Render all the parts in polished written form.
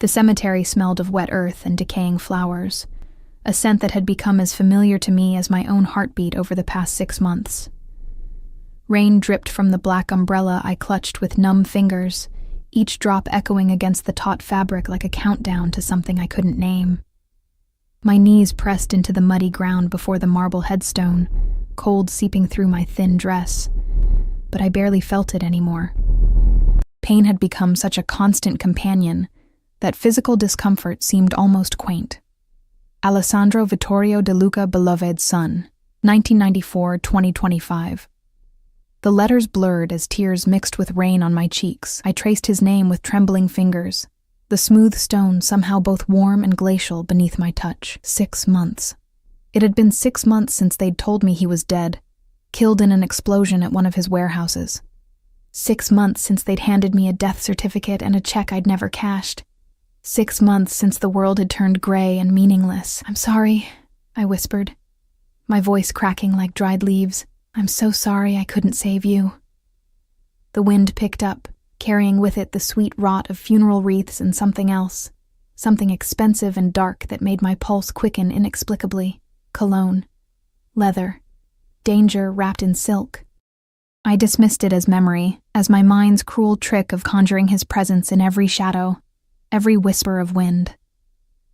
The cemetery smelled of wet earth and decaying flowers, a scent that had become as familiar to me as my own heartbeat over the past 6 months. Rain dripped from the black umbrella I clutched with numb fingers, each drop echoing against the taut fabric like a countdown to something I couldn't name. My knees pressed into the muddy ground before the marble headstone, cold seeping through my thin dress, but I barely felt it anymore. Pain had become such a constant companion that physical discomfort seemed almost quaint. Alessandro Vittorio De Luca, beloved son, 1994-2025. The letters blurred as tears mixed with rain on my cheeks. I traced his name with trembling fingers, the smooth stone somehow both warm and glacial beneath my touch. 6 months. It had been 6 months since they'd told me he was dead, killed in an explosion at one of his warehouses. 6 months since they'd handed me a death certificate and a check I'd never cashed. 6 months since the world had turned gray and meaningless. "I'm sorry," I whispered, my voice cracking like dried leaves. "I'm so sorry I couldn't save you." The wind picked up, carrying with it the sweet rot of funeral wreaths and something else, something expensive and dark that made my pulse quicken inexplicably. Cologne, leather, danger wrapped in silk. I dismissed it as memory, as my mind's cruel trick of conjuring his presence in every shadow, every whisper of wind.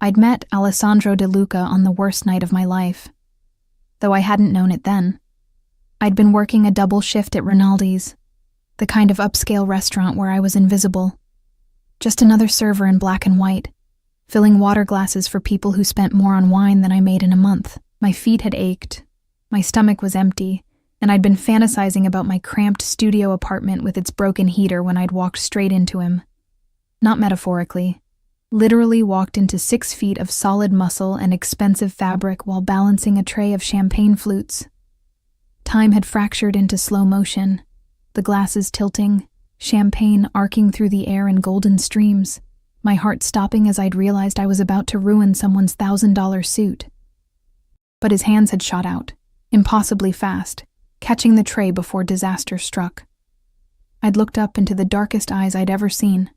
I'd met Alessandro De Luca on the worst night of my life, though I hadn't known it then. I'd been working a double shift at Rinaldi's, the kind of upscale restaurant where I was invisible. Just another server in black and white, filling water glasses for people who spent more on wine than I made in a month. My feet had ached, my stomach was empty, and I'd been fantasizing about my cramped studio apartment with its broken heater when I'd walked straight into him. Not metaphorically, literally walked into 6 feet of solid muscle and expensive fabric while balancing a tray of champagne flutes. Time had fractured into slow motion, the glasses tilting, champagne arcing through the air in golden streams, my heart stopping as I'd realized I was about to ruin someone's $1,000 suit. But his hands had shot out, impossibly fast, catching the tray before disaster struck. I'd looked up into the darkest eyes I'd ever seen,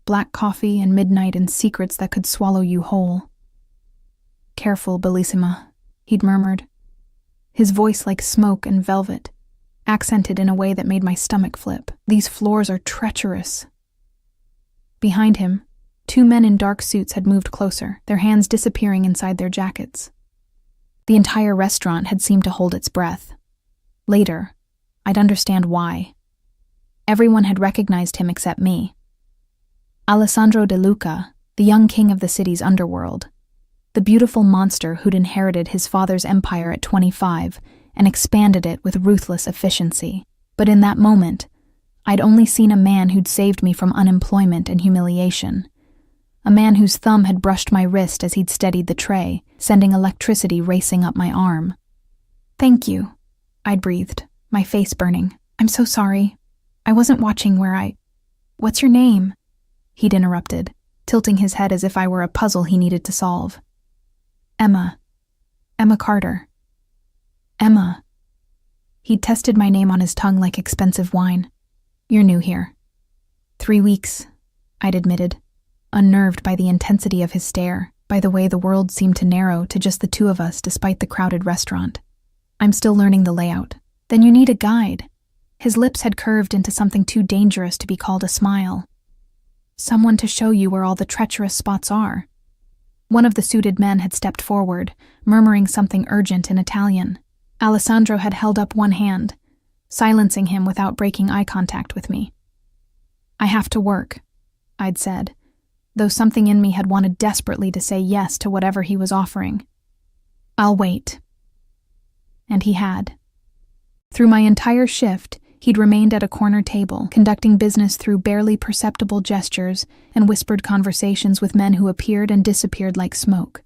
black coffee and midnight and secrets that could swallow you whole. "Careful, Bellissima," he'd murmured, his voice like smoke and velvet, accented in a way that made my stomach flip. "These floors are treacherous." Behind him, 2 men in dark suits had moved closer, their hands disappearing inside their jackets. The entire restaurant had seemed to hold its breath. Later, I'd understand why. Everyone had recognized him except me. Alessandro De Luca, the young king of the city's underworld, the beautiful monster who'd inherited his father's empire at 25 and expanded it with ruthless efficiency. But in that moment, I'd only seen a man who'd saved me from unemployment and humiliation. A man whose thumb had brushed my wrist as he'd steadied the tray, sending electricity racing up my arm. "Thank you," I'd breathed, my face burning. "I'm so sorry. I wasn't watching where What's your name?" he'd interrupted, tilting his head as if I were a puzzle he needed to solve. Emma Carter. Emma. He'd tested my name on his tongue like expensive wine. "You're new here." 3 weeks, I'd admitted, unnerved by the intensity of his stare, by the way the world seemed to narrow to just the 2 of us despite the crowded restaurant. "I'm still learning the layout." "Then you need a guide." His lips had curved into something too dangerous to be called a smile. "Someone to show you where all the treacherous spots are." One of the suited men had stepped forward, murmuring something urgent in Italian. Alessandro had held up one hand, silencing him without breaking eye contact with me. "I have to work," I'd said, though something in me had wanted desperately to say yes to whatever he was offering. "I'll wait." And he had. Through my entire shift, he'd remained at a corner table, conducting business through barely perceptible gestures and whispered conversations with men who appeared and disappeared like smoke.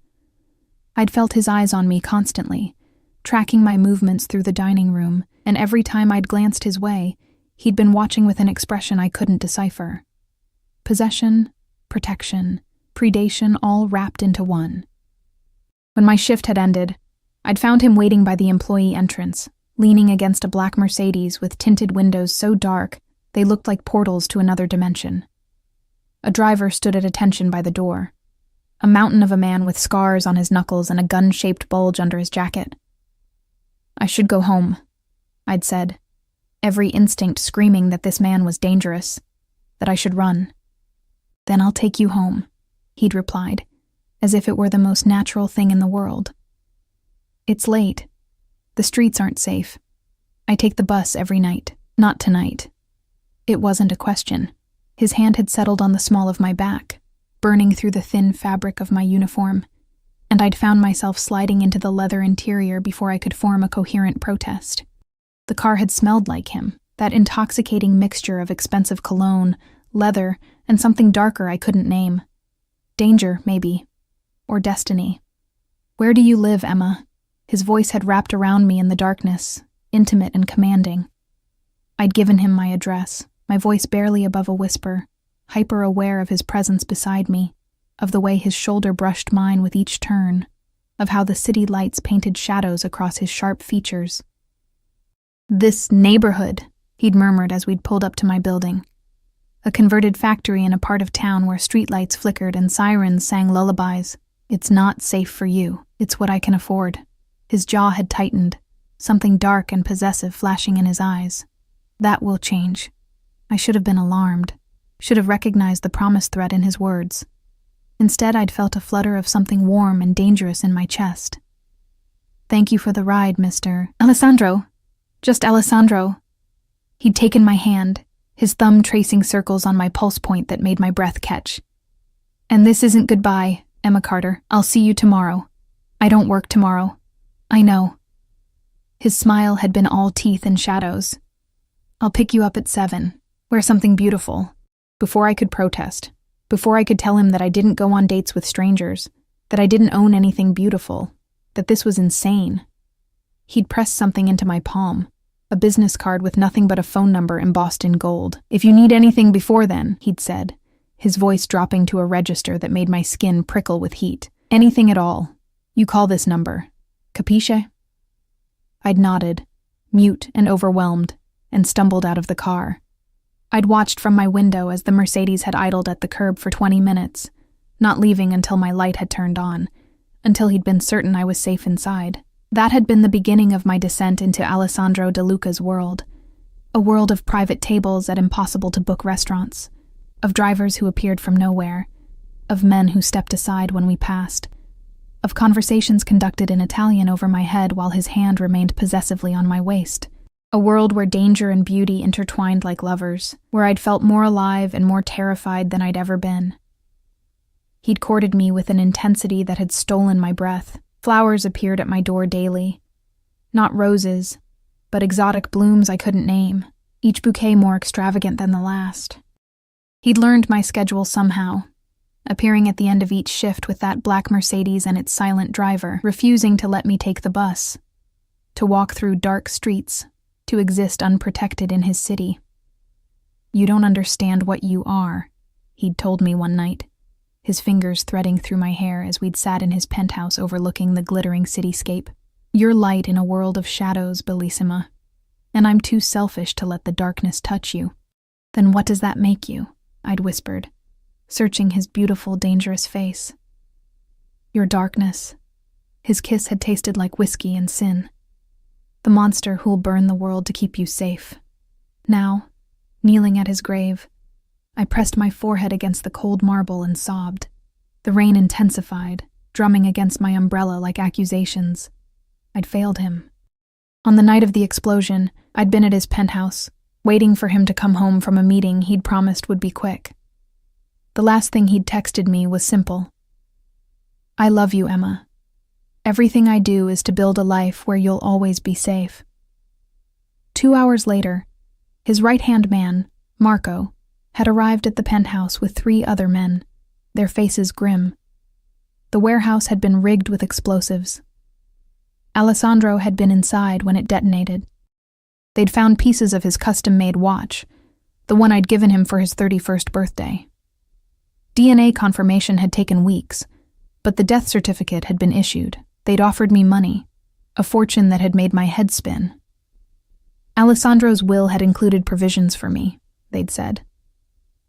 I'd felt his eyes on me constantly, tracking my movements through the dining room, and every time I'd glanced his way, he'd been watching with an expression I couldn't decipher. Possession, protection, predation all wrapped into one. When my shift had ended, I'd found him waiting by the employee entrance, leaning against a black Mercedes with tinted windows so dark they looked like portals to another dimension. A driver stood at attention by the door. A mountain of a man with scars on his knuckles and a gun-shaped bulge under his jacket. "I should go home," I'd said, every instinct screaming that this man was dangerous, that I should run. "Then I'll take you home," he'd replied, as if it were the most natural thing in the world. "It's late. The streets aren't safe. I take the bus every night. Not tonight." It wasn't a question. His hand had settled on the small of my back, burning through the thin fabric of my uniform, and I'd found myself sliding into the leather interior before I could form a coherent protest. The car had smelled like him, that intoxicating mixture of expensive cologne, leather, and something darker I couldn't name. Danger, maybe. Or destiny. "Where do you live, Emma?" His voice had wrapped around me in the darkness, intimate and commanding. I'd given him my address, my voice barely above a whisper, hyper-aware of his presence beside me, of the way his shoulder brushed mine with each turn, of how the city lights painted shadows across his sharp features. "This neighborhood," he'd murmured as we'd pulled up to my building. A converted factory in a part of town where streetlights flickered and sirens sang lullabies. "It's not safe for you. It's what I can afford." His jaw had tightened, something dark and possessive flashing in his eyes. "That will change." I should have been alarmed, should have recognized the promise threat in his words. Instead, I'd felt a flutter of something warm and dangerous in my chest. "Thank you for the ride, Mr. Alessandro. Just Alessandro." He'd taken my hand, his thumb tracing circles on my pulse point that made my breath catch. "And this isn't goodbye, Emma Carter. I'll see you tomorrow. I don't work tomorrow. I know." His smile had been all teeth and shadows. "I'll pick you up at 7. Wear something beautiful." Before I could protest, before I could tell him that I didn't go on dates with strangers, that I didn't own anything beautiful, that this was insane, he'd pressed something into my palm, a business card with nothing but a phone number embossed in gold. "If you need anything before then," he'd said, his voice dropping to a register that made my skin prickle with heat. "Anything at all, you call this number. Capisce?" I'd nodded, mute and overwhelmed, and stumbled out of the car. I'd watched from my window as the Mercedes had idled at the curb for 20 minutes, not leaving until my light had turned on, until he'd been certain I was safe inside. That had been the beginning of my descent into Alessandro De Luca's world, a world of private tables at impossible-to-book restaurants, of drivers who appeared from nowhere, of men who stepped aside when we passed, of conversations conducted in Italian over my head while his hand remained possessively on my waist. A world where danger and beauty intertwined like lovers, where I'd felt more alive and more terrified than I'd ever been. He'd courted me with an intensity that had stolen my breath. Flowers appeared at my door daily. Not roses, but exotic blooms I couldn't name, each bouquet more extravagant than the last. He'd learned my schedule somehow, appearing at the end of each shift with that black Mercedes and its silent driver, refusing to let me take the bus, to walk through dark streets, to exist unprotected in his city. "You don't understand what you are," he'd told me one night, his fingers threading through my hair as we'd sat in his penthouse overlooking the glittering cityscape. "You're light in a world of shadows, Bellissima, and I'm too selfish to let the darkness touch you." "Then what does that make you?" I'd whispered, searching his beautiful, dangerous face. "Your darkness." His kiss had tasted like whiskey and sin. "The monster who'll burn the world to keep you safe." Now, kneeling at his grave, I pressed my forehead against the cold marble and sobbed. The rain intensified, drumming against my umbrella like accusations. I'd failed him. On the night of the explosion, I'd been at his penthouse, waiting for him to come home from a meeting he'd promised would be quick. The last thing he'd texted me was simple. "I love you, Emma. Everything I do is to build a life where you'll always be safe." 2 hours later, his right-hand man, Marco, had arrived at the penthouse with 3 other men, their faces grim. The warehouse had been rigged with explosives. Alessandro had been inside when it detonated. They'd found pieces of his custom-made watch, the one I'd given him for his 31st birthday. DNA confirmation had taken weeks, but the death certificate had been issued. They'd offered me money, a fortune that had made my head spin. Alessandro's will had included provisions for me, they'd said.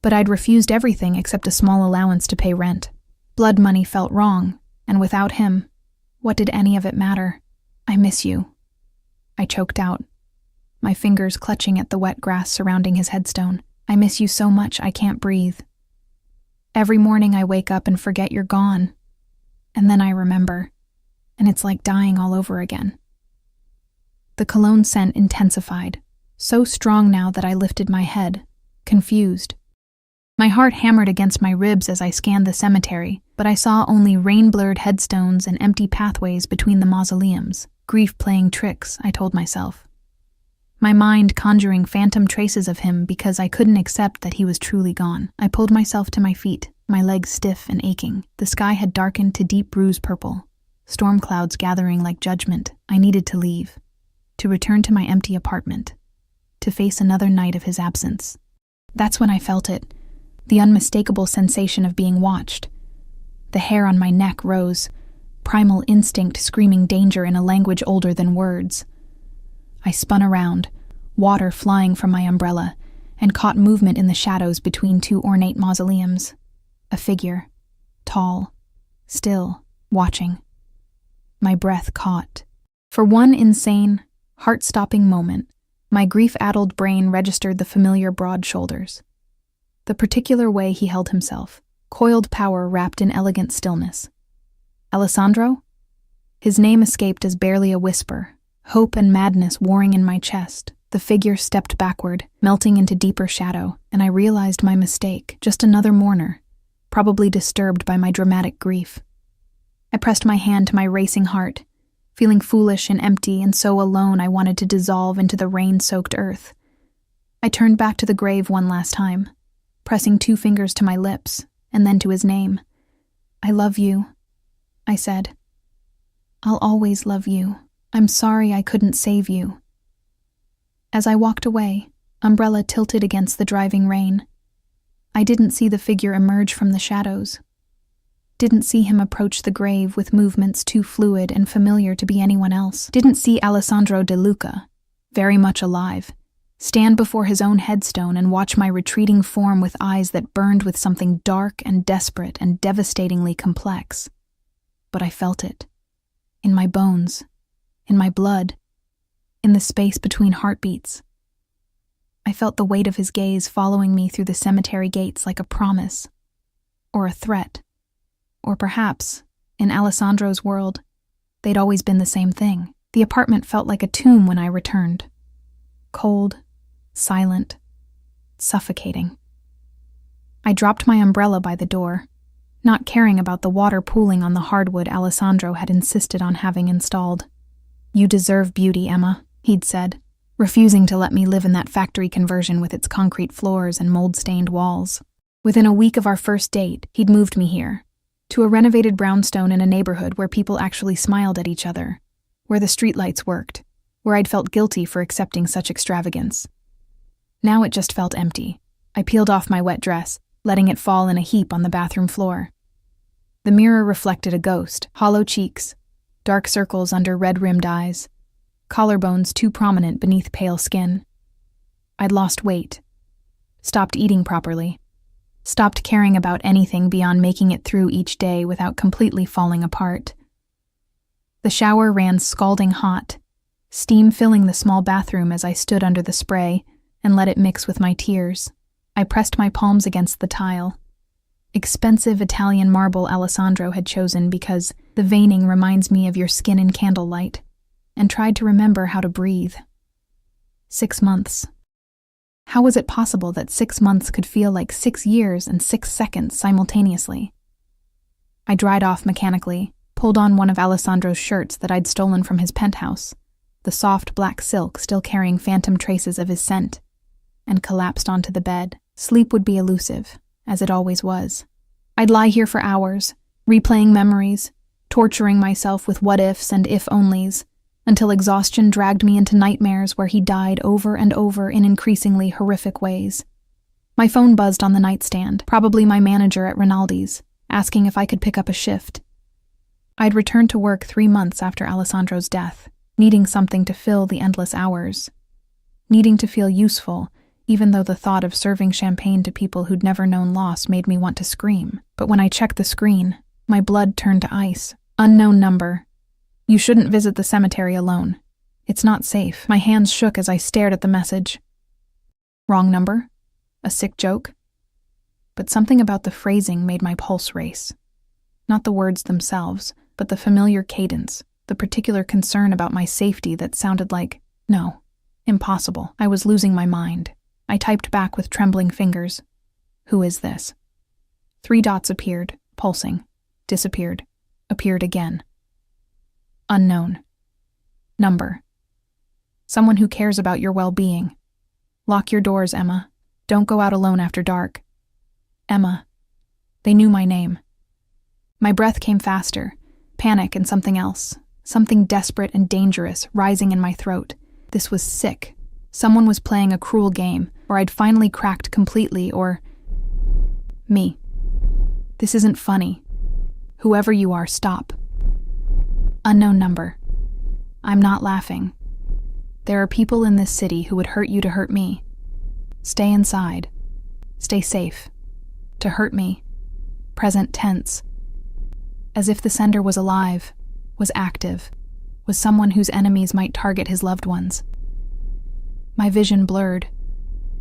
But I'd refused everything except a small allowance to pay rent. Blood money felt wrong, and without him, what did any of it matter? I miss you. I choked out, my fingers clutching at the wet grass surrounding his headstone. I miss you so much I can't breathe. Every morning I wake up and forget you're gone. And then I remember, and it's like dying all over again. The cologne scent intensified, so strong now that I lifted my head, confused. My heart hammered against my ribs as I scanned the cemetery, but I saw only rain-blurred headstones and empty pathways between the mausoleums. Grief playing tricks, I told myself. My mind conjuring phantom traces of him because I couldn't accept that he was truly gone. I pulled myself to my feet, my legs stiff and aching. The sky had darkened to deep bruise purple, storm clouds gathering like judgment. I needed to leave, to return to my empty apartment, to face another night of his absence. That's when I felt it, the unmistakable sensation of being watched. The hair on my neck rose, primal instinct screaming danger in a language older than words. I spun around, water flying from my umbrella, and caught movement in the shadows between two ornate mausoleums. A figure, tall, still, watching. My breath caught. For one insane, heart-stopping moment, my grief-addled brain registered the familiar broad shoulders. The particular way he held himself, coiled power wrapped in elegant stillness. Alessandro? His name escaped as barely a whisper, hope and madness warring in my chest. The figure stepped backward, melting into deeper shadow, and I realized my mistake, just another mourner, probably disturbed by my dramatic grief. I pressed my hand to my racing heart, feeling foolish and empty and so alone I wanted to dissolve into the rain-soaked earth. I turned back to the grave one last time, pressing 2 fingers to my lips, and then to his name. I love you, I said. I'll always love you. I'm sorry I couldn't save you. As I walked away, umbrella tilted against the driving rain. I didn't see the figure emerge from the shadows. Didn't see him approach the grave with movements too fluid and familiar to be anyone else. Didn't see Alessandro De Luca, very much alive, stand before his own headstone and watch my retreating form with eyes that burned with something dark and desperate and devastatingly complex. But I felt it. In my bones. In my blood. In the space between heartbeats. I felt the weight of his gaze following me through the cemetery gates like a promise. Or a threat. Or perhaps, in Alessandro's world, they'd always been the same thing. The apartment felt like a tomb when I returned. Cold, silent, suffocating. I dropped my umbrella by the door, not caring about the water pooling on the hardwood Alessandro had insisted on having installed. You deserve beauty, Emma, he'd said, refusing to let me live in that factory conversion with its concrete floors and mold-stained walls. Within a week of our first date, he'd moved me here, to a renovated brownstone in a neighborhood where people actually smiled at each other, where the streetlights worked, where I'd felt guilty for accepting such extravagance. Now it just felt empty. I peeled off my wet dress, letting it fall in a heap on the bathroom floor. The mirror reflected a ghost, hollow cheeks, dark circles under red-rimmed eyes, collarbones too prominent beneath pale skin. I'd lost weight, stopped eating properly, stopped caring about anything beyond making it through each day without completely falling apart. The shower ran scalding hot, steam filling the small bathroom as I stood under the spray and let it mix with my tears. I pressed my palms against the tile. Expensive Italian marble Alessandro had chosen because the veining reminds me of your skin in candlelight, and tried to remember how to breathe. 6 months. How was it possible that 6 months could feel like 6 years and 6 seconds simultaneously? I dried off mechanically, pulled on one of Alessandro's shirts that I'd stolen from his penthouse, the soft black silk still carrying phantom traces of his scent, and collapsed onto the bed. Sleep would be elusive, as it always was. I'd lie here for hours, replaying memories, torturing myself with what-ifs and if-onlys, until exhaustion dragged me into nightmares where he died over and over in increasingly horrific ways. My phone buzzed on the nightstand, probably my manager at Rinaldi's, asking if I could pick up a shift. I'd returned to work 3 months after Alessandro's death, needing something to fill the endless hours. Needing to feel useful, even though the thought of serving champagne to people who'd never known loss made me want to scream. But when I checked the screen, my blood turned to ice. Unknown number. You shouldn't visit the cemetery alone. It's not safe. My hands shook as I stared at the message. Wrong number? A sick joke? But something about the phrasing made my pulse race. Not the words themselves, but the familiar cadence, the particular concern about my safety that sounded like, no, impossible. I was losing my mind. I typed back with trembling fingers. Who is this? 3 dots appeared, pulsing, disappeared, appeared again. Unknown. Number. Someone who cares about your well-being. Lock your doors, Emma. Don't go out alone after dark. Emma. They knew my name. My breath came faster, panic and something else, something desperate and dangerous rising in my throat. This was sick. Someone was playing a cruel game, or I'd finally cracked completely, or... me. This isn't funny. Whoever you are, stop. Unknown number. I'm not laughing. There are people in this city who would hurt you to hurt me. Stay inside. Stay safe. To hurt me. Present tense. As if the sender was alive, was active, was someone whose enemies might target his loved ones. My vision blurred.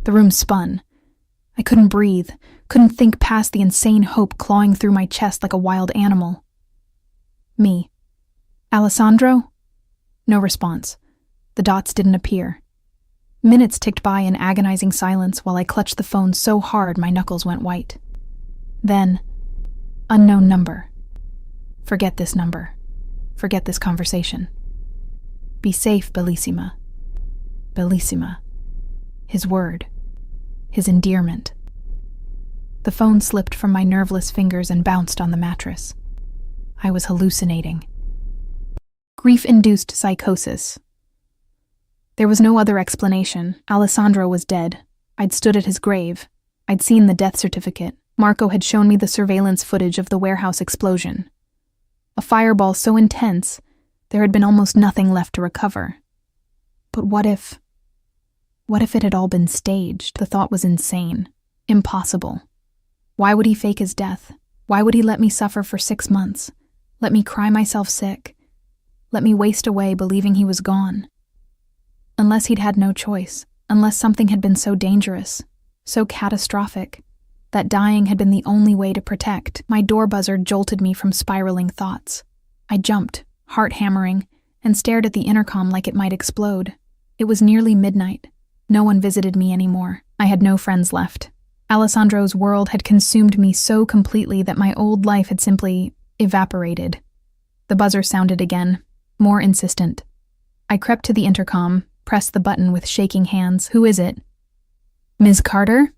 The room spun. I couldn't breathe, couldn't think past the insane hope clawing through my chest like a wild animal. Me. Alessandro? No response. The dots didn't appear. Minutes ticked by in agonizing silence while I clutched the phone so hard my knuckles went white. Then, unknown number. Forget this number. Forget this conversation. Be safe, Bellissima. Bellissima. His word. His endearment. The phone slipped from my nerveless fingers and bounced on the mattress. I was hallucinating. Grief-induced psychosis. There was no other explanation. Alessandro was dead. I'd stood at his grave. I'd seen the death certificate. Marco had shown me the surveillance footage of the warehouse explosion. A fireball so intense, there had been almost nothing left to recover. But what if it had all been staged? The thought was insane. Impossible. Why would he fake his death? Why would he let me suffer for 6 months? Let me cry myself sick? Let me waste away believing he was gone? Unless he'd had no choice, unless something had been so dangerous, so catastrophic, that dying had been the only way to protect. My door buzzer jolted me from spiraling thoughts. I jumped, heart hammering, and stared at the intercom like it might explode. It was nearly midnight. No one visited me anymore. I had no friends left. Alessandro's world had consumed me so completely that my old life had simply evaporated. The buzzer sounded again, more insistent. I crept to the intercom, pressed the button with shaking hands. Who is it? Ms. Carter?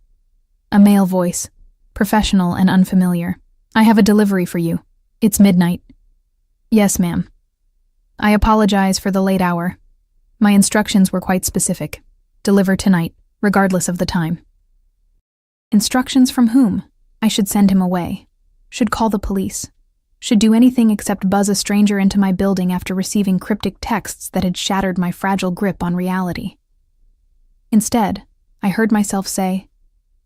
A male voice, professional and unfamiliar. I have a delivery for you. It's midnight. Yes, ma'am. I apologize for the late hour. My instructions were quite specific. Deliver tonight, regardless of the time. Instructions from whom? I should send him away. Should call the police. Should do anything except buzz a stranger into my building after receiving cryptic texts that had shattered my fragile grip on reality. Instead, I heard myself say,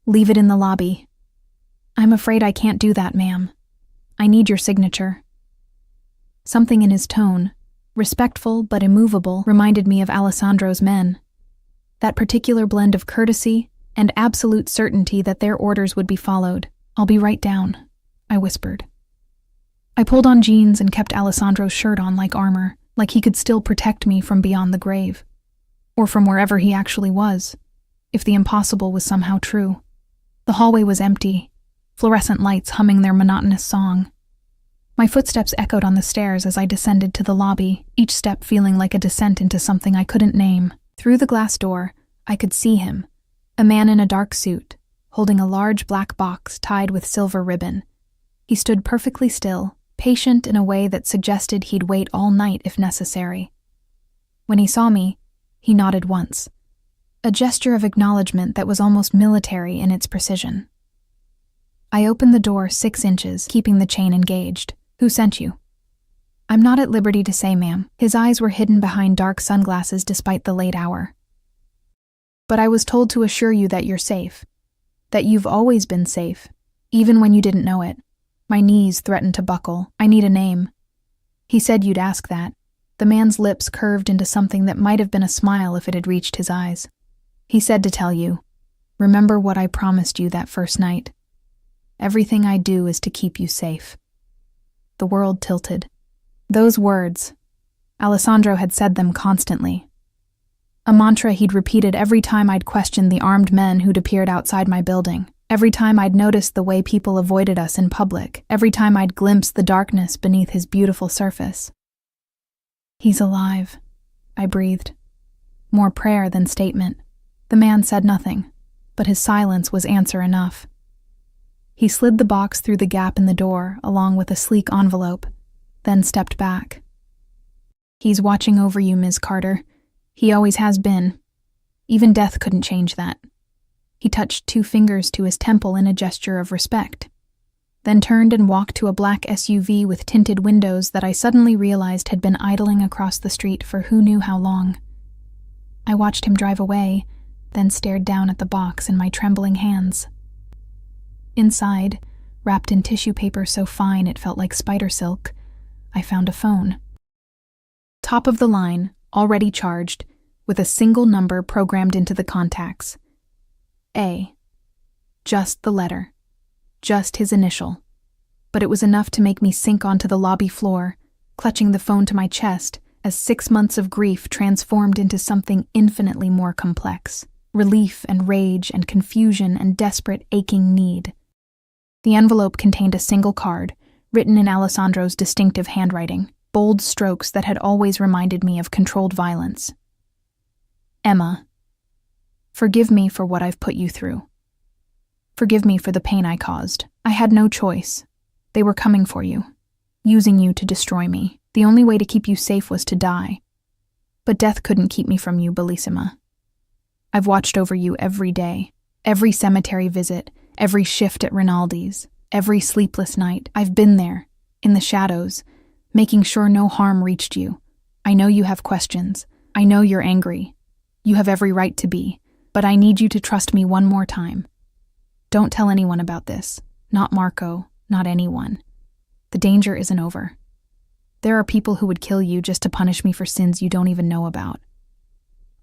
"Leave it in the lobby." "I'm afraid I can't do that, ma'am. I need your signature." Something in his tone, respectful but immovable, reminded me of Alessandro's men. That particular blend of courtesy and absolute certainty that their orders would be followed. "I'll be right down," I whispered. I pulled on jeans and kept Alessandro's shirt on like armor, like he could still protect me from beyond the grave. Or from wherever he actually was, if the impossible was somehow true. The hallway was empty, fluorescent lights humming their monotonous song. My footsteps echoed on the stairs as I descended to the lobby, each step feeling like a descent into something I couldn't name. Through the glass door, I could see him, a man in a dark suit, holding a large black box tied with silver ribbon. He stood perfectly still, patient in a way that suggested he'd wait all night if necessary. When he saw me, he nodded once, a gesture of acknowledgement that was almost military in its precision. I opened the door 6 inches, keeping the chain engaged. "Who sent you?" "I'm not at liberty to say, ma'am." His eyes were hidden behind dark sunglasses despite the late hour. But I was told to assure you that you're safe. That you've always been safe, even when you didn't know it. My knees threatened to buckle. I need a name. He said you'd ask that. The man's lips curved into something that might have been a smile if it had reached his eyes. He said to tell you, remember what I promised you that first night. Everything I do is to keep you safe. The world tilted. Those words, Alessandro had said them constantly. A mantra he'd repeated every time I'd questioned the armed men who'd appeared outside my building, every time I'd noticed the way people avoided us in public, every time I'd glimpsed the darkness beneath his beautiful surface. He's alive, I breathed. More prayer than statement. The man said nothing, but his silence was answer enough. He slid the box through the gap in the door, along with a sleek envelope, then stepped back. He's watching over you, Ms. Carter. He always has been. Even death couldn't change that. He touched 2 fingers to his temple in a gesture of respect, then turned and walked to a black SUV with tinted windows that I suddenly realized had been idling across the street for who knew how long. I watched him drive away, then stared down at the box in my trembling hands. Inside, wrapped in tissue paper so fine it felt like spider silk, I found a phone. Top of the line, already charged, with a single number programmed into the contacts. A. Just the letter. Just his initial. But it was enough to make me sink onto the lobby floor, clutching the phone to my chest as 6 months of grief transformed into something infinitely more complex. Relief and rage and confusion and desperate aching need. The envelope contained a single card, written in Alessandro's distinctive handwriting, bold strokes that had always reminded me of controlled violence. Emma, forgive me for what I've put you through. Forgive me for the pain I caused. I had no choice. They were coming for you, using you to destroy me. The only way to keep you safe was to die. But death couldn't keep me from you, Bellissima. I've watched over you every day, every cemetery visit, every shift at Rinaldi's, every sleepless night. I've been there, in the shadows, making sure no harm reached you. I know you have questions. I know you're angry. You have every right to be, but I need you to trust me one more time. Don't tell anyone about this. Not Marco, not anyone. The danger isn't over. There are people who would kill you just to punish me for sins you don't even know about.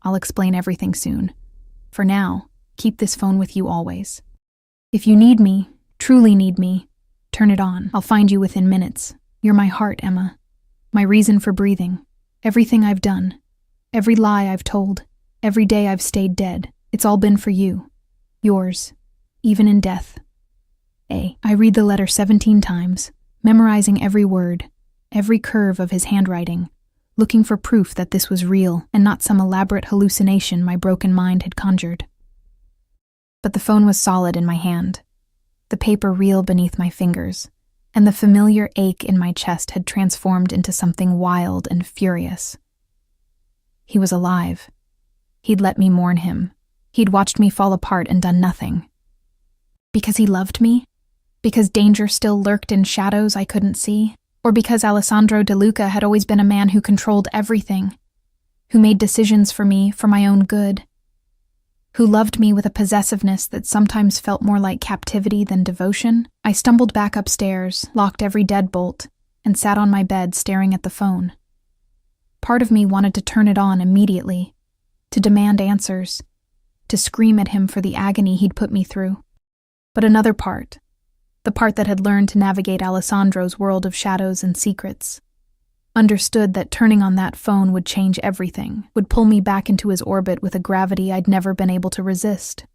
I'll explain everything soon. For now, keep this phone with you always. If you need me, truly need me, turn it on. I'll find you within minutes. You're my heart, Emma. My reason for breathing. Everything I've done. Every lie I've told. Every day I've stayed dead. It's all been for you. Yours. Even in death. A. I read the letter 17 times, memorizing every word, every curve of his handwriting, looking for proof that this was real and not some elaborate hallucination my broken mind had conjured. But the phone was solid in my hand, the paper real beneath my fingers, and the familiar ache in my chest had transformed into something wild and furious. He was alive. He'd let me mourn him. He'd watched me fall apart and done nothing. Because he loved me? Because danger still lurked in shadows I couldn't see? Or because Alessandro De Luca had always been a man who controlled everything, who made decisions for me for my own good, who loved me with a possessiveness that sometimes felt more like captivity than devotion? I stumbled back upstairs, locked every deadbolt, and sat on my bed staring at the phone. Part of me wanted to turn it on immediately, to demand answers, to scream at him for the agony he'd put me through. But another part, the part that had learned to navigate Alessandro's world of shadows and secrets, understood that turning on that phone would change everything, would pull me back into his orbit with a gravity I'd never been able to resist.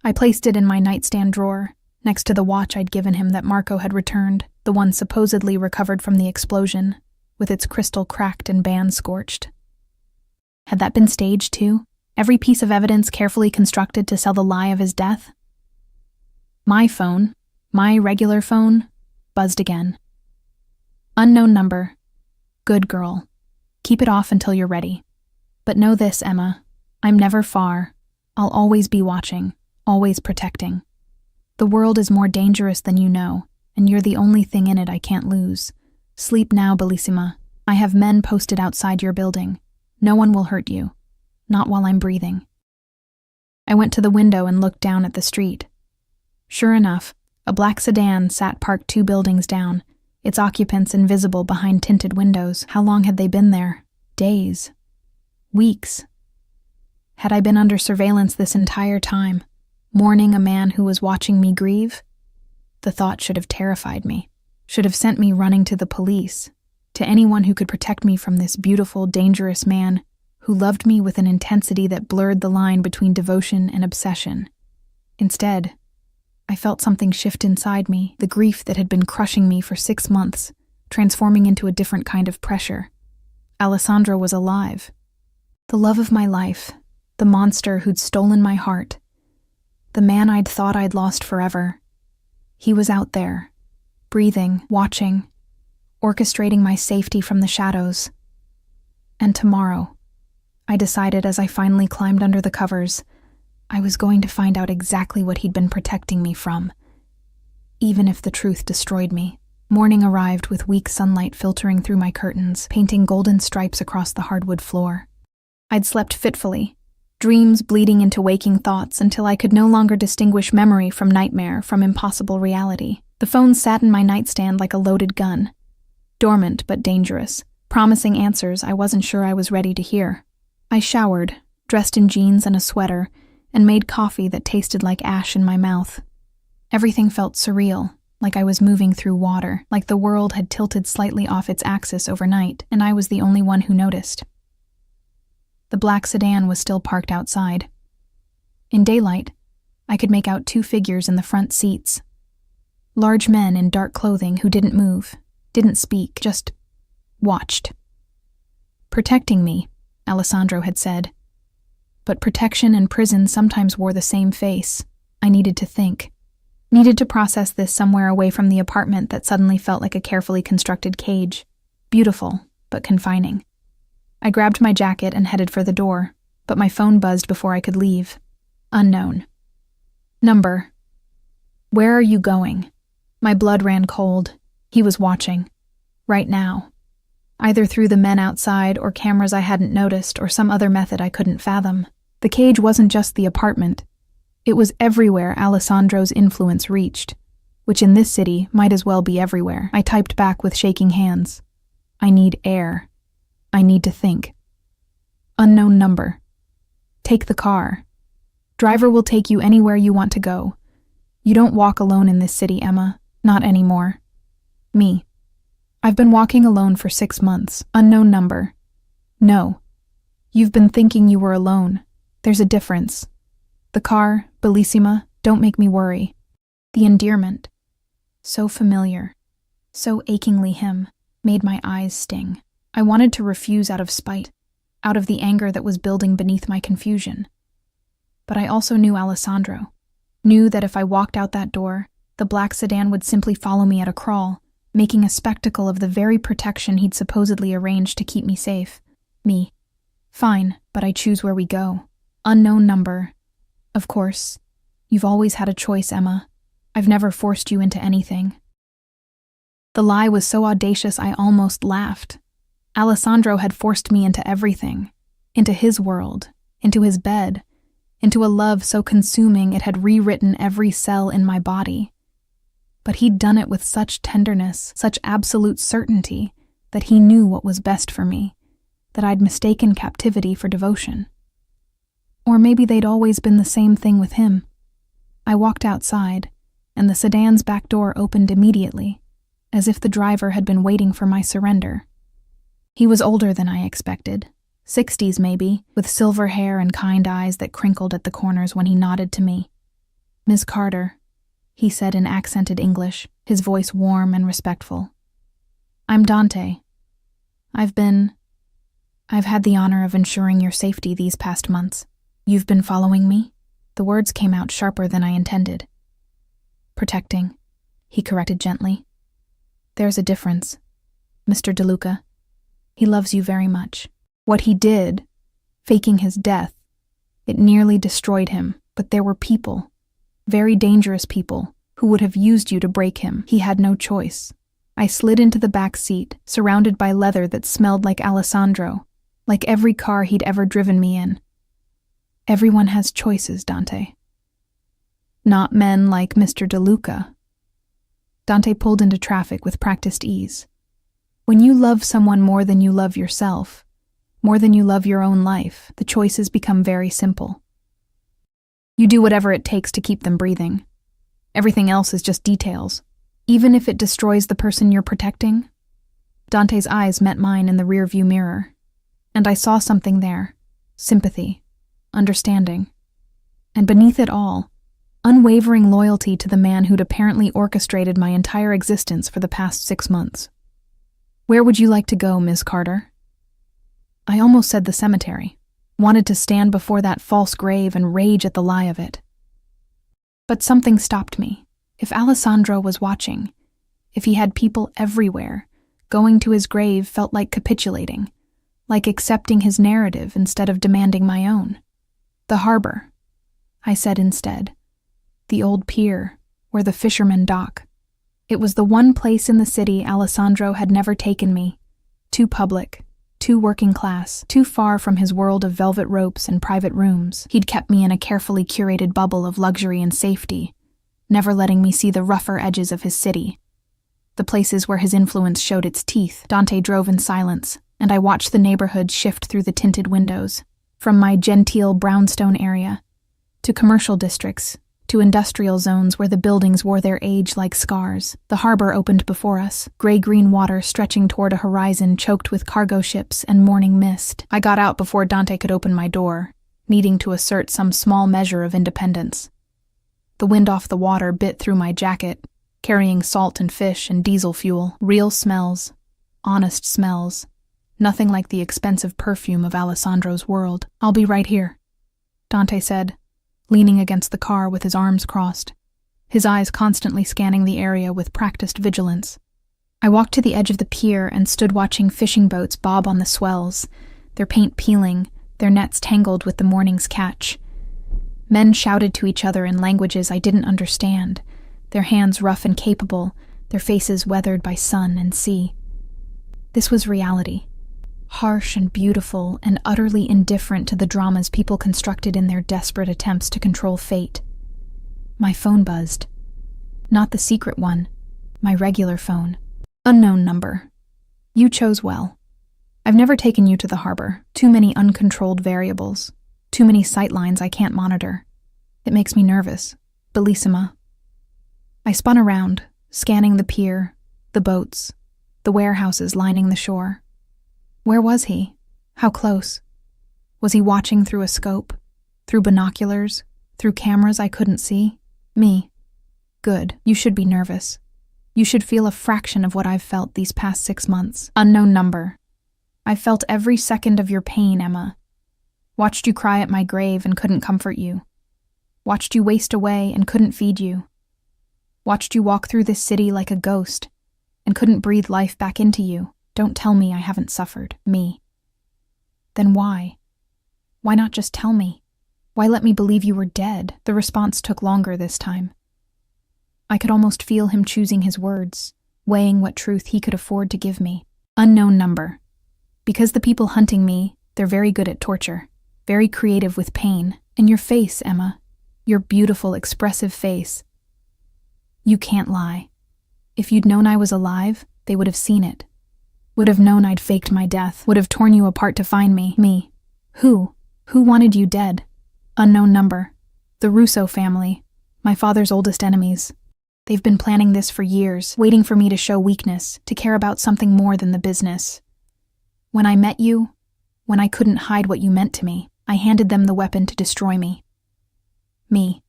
I placed it in my nightstand drawer, next to the watch I'd given him that Marco had returned, the one supposedly recovered from the explosion, with its crystal cracked and band scorched. Had that been staged too? Every piece of evidence carefully constructed to sell the lie of his death? My phone, my regular phone, buzzed again. Unknown number. Good girl. Keep it off until you're ready. But know this, Emma. I'm never far. I'll always be watching, always protecting. The world is more dangerous than you know, and you're the only thing in it I can't lose. Sleep now, Bellissima. I have men posted outside your building. No one will hurt you. Not while I'm breathing. I went to the window and looked down at the street. Sure enough, a black sedan sat parked 2 buildings down, its occupants invisible behind tinted windows. How long had they been there? Days? Weeks? Had I been under surveillance this entire time, mourning a man who was watching me grieve? The thought should have terrified me, should have sent me running to the police, to anyone who could protect me from this beautiful, dangerous man who loved me with an intensity that blurred the line between devotion and obsession. Instead, I felt something shift inside me, the grief that had been crushing me for 6 months, transforming into a different kind of pressure. Alessandro was alive. The love of my life, the monster who'd stolen my heart, the man I'd thought I'd lost forever. He was out there, breathing, watching, orchestrating my safety from the shadows. And tomorrow, I decided as I finally climbed under the covers, I was going to find out exactly what he'd been protecting me from, even if the truth destroyed me. Morning arrived with weak sunlight filtering through my curtains, painting golden stripes across the hardwood floor. I'd slept fitfully, dreams bleeding into waking thoughts until I could no longer distinguish memory from nightmare, from impossible reality. The phone sat in my nightstand like a loaded gun, dormant but dangerous, promising answers I wasn't sure I was ready to hear. I showered, dressed in jeans and a sweater, and made coffee that tasted like ash in my mouth. Everything felt surreal, like I was moving through water, like the world had tilted slightly off its axis overnight, and I was the only one who noticed. The black sedan was still parked outside. In daylight, I could make out 2 figures in the front seats. Large men in dark clothing who didn't move, didn't speak, just watched. Protecting me, Alessandro had said. But protection and prison sometimes wore the same face. I needed to think. Needed to process this somewhere away from the apartment that suddenly felt like a carefully constructed cage. Beautiful, but confining. I grabbed my jacket and headed for the door, but my phone buzzed before I could leave. Unknown. Number. Where are you going? My blood ran cold. He was watching. Right now. Either through the men outside or cameras I hadn't noticed or some other method I couldn't fathom. The cage wasn't just the apartment. It was everywhere Alessandro's influence reached, which in this city might as well be everywhere. I typed back with shaking hands. I need air. I need to think. Unknown number. Take the car. Driver will take you anywhere you want to go. You don't walk alone in this city, Emma. Not anymore. Me. I've been walking alone for 6 months. Unknown number. No. You've been thinking you were alone. There's a difference. The car, Bellissima, don't make me worry. The endearment. So familiar. So achingly him. Made my eyes sting. I wanted to refuse out of spite, out of the anger that was building beneath my confusion. But I also knew Alessandro. Knew that if I walked out that door, the black sedan would simply follow me at a crawl, making a spectacle of the very protection he'd supposedly arranged to keep me safe. Me. Fine, but I choose where we go. Unknown number. Of course. You've always had a choice, Emma. I've never forced you into anything. The lie was so audacious I almost laughed. Alessandro had forced me into everything. Into his world. Into his bed. Into a love so consuming it had rewritten every cell in my body. But he'd done it with such tenderness, such absolute certainty, that he knew what was best for me, that I'd mistaken captivity for devotion. Or maybe they'd always been the same thing with him. I walked outside, and the sedan's back door opened immediately, as if the driver had been waiting for my surrender. He was older than I expected, 60s maybe, with silver hair and kind eyes that crinkled at the corners when he nodded to me. "Miss Carter," he said in accented English, his voice warm and respectful. "I'm Dante. I've had the honor of ensuring your safety these past months. You've been following me?" The words came out sharper than I intended. "Protecting," he corrected gently. "There's a difference. Mr. DeLuca, he loves you very much. What he did, faking his death, it nearly destroyed him, but there were people, very dangerous people, who would have used you to break him. He had no choice." I slid into the back seat, surrounded by leather that smelled like Alessandro, like every car he'd ever driven me in. Everyone has choices, Dante. Not men like Mr. DeLuca. Dante pulled into traffic with practiced ease. When you love someone more than you love yourself, more than you love your own life, the choices become very simple. You do whatever it takes to keep them breathing. Everything else is just details, even if it destroys the person you're protecting. Dante's eyes met mine in the rearview mirror, and I saw something there: sympathy, understanding, and beneath it all, unwavering loyalty to the man who'd apparently orchestrated my entire existence for the past 6 months. Where would you like to go, Miss Carter? I almost said the cemetery, wanted to stand before that false grave and rage at the lie of it. But something stopped me. If Alessandro was watching, if he had people everywhere, going to his grave felt like capitulating, like accepting his narrative instead of demanding my own. The harbor, I said instead. The old pier, where the fishermen dock. It was the one place in the city Alessandro had never taken me. Too public, too working class, too far from his world of velvet ropes and private rooms. He'd kept me in a carefully curated bubble of luxury and safety, never letting me see the rougher edges of his city. The places where his influence showed its teeth. Dante drove in silence, and I watched the neighborhood shift through the tinted windows, from my genteel brownstone area, to commercial districts, to industrial zones where the buildings wore their age like scars. The harbor opened before us, gray-green water stretching toward a horizon choked with cargo ships and morning mist. I got out before Dante could open my door, needing to assert some small measure of independence. The wind off the water bit through my jacket, carrying salt and fish and diesel fuel. Real smells, honest smells, nothing like the expensive perfume of Alessandro's world. I'll be right here, Dante said, leaning against the car with his arms crossed, his eyes constantly scanning the area with practiced vigilance. I walked to the edge of the pier and stood watching fishing boats bob on the swells, their paint peeling, their nets tangled with the morning's catch. Men shouted to each other in languages I didn't understand, their hands rough and capable, their faces weathered by sun and sea. This was reality. Harsh and beautiful and utterly indifferent to the dramas people constructed in their desperate attempts to control fate. My phone buzzed. Not the secret one, my regular phone. Unknown number. You chose well. I've never taken you to the harbor. Too many uncontrolled variables. Too many sightlines I can't monitor. It makes me nervous. Bellissima. I spun around, scanning the pier, the boats, the warehouses lining the shore. Where was he? How close? Was he watching through a scope? Through binoculars? Through cameras I couldn't see? Me. Good. You should be nervous. You should feel a fraction of what I've felt these past 6 months. Unknown number. I felt every second of your pain, Emma. Watched you cry at my grave and couldn't comfort you. Watched you waste away and couldn't feed you. Watched you walk through this city like a ghost and couldn't breathe life back into you. Don't tell me I haven't suffered. Me. Then why? Why not just tell me? Why let me believe you were dead? The response took longer this time. I could almost feel him choosing his words, weighing what truth he could afford to give me. Unknown number. Because the people hunting me, they're very good at torture, very creative with pain. And your face, Emma, your beautiful, expressive face. You can't lie. If you'd known I was alive, they would have seen it. Would have known I'd faked my death, would have torn you apart to find me. Me. Who? Who wanted you dead? Unknown number. The Russo family. My father's oldest enemies. They've been planning this for years, waiting for me to show weakness, to care about something more than the business. When I met you, when I couldn't hide what you meant to me, I handed them the weapon to destroy me. Me.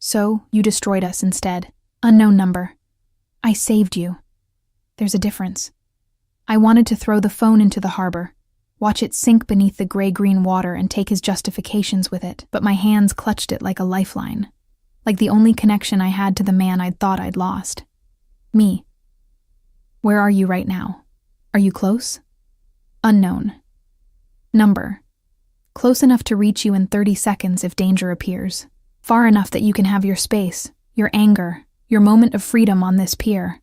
So, you destroyed us instead. Unknown number. I saved you. There's a difference. I wanted to throw the phone into the harbor, watch it sink beneath the gray-green water and take his justifications with it, but my hands clutched it like a lifeline, like the only connection I had to the man I'd thought I'd lost. Me. Where are you right now? Are you close? Unknown. Number. Close enough to reach you in 30 seconds if danger appears. Far enough that you can have your space, your anger, your moment of freedom on this pier.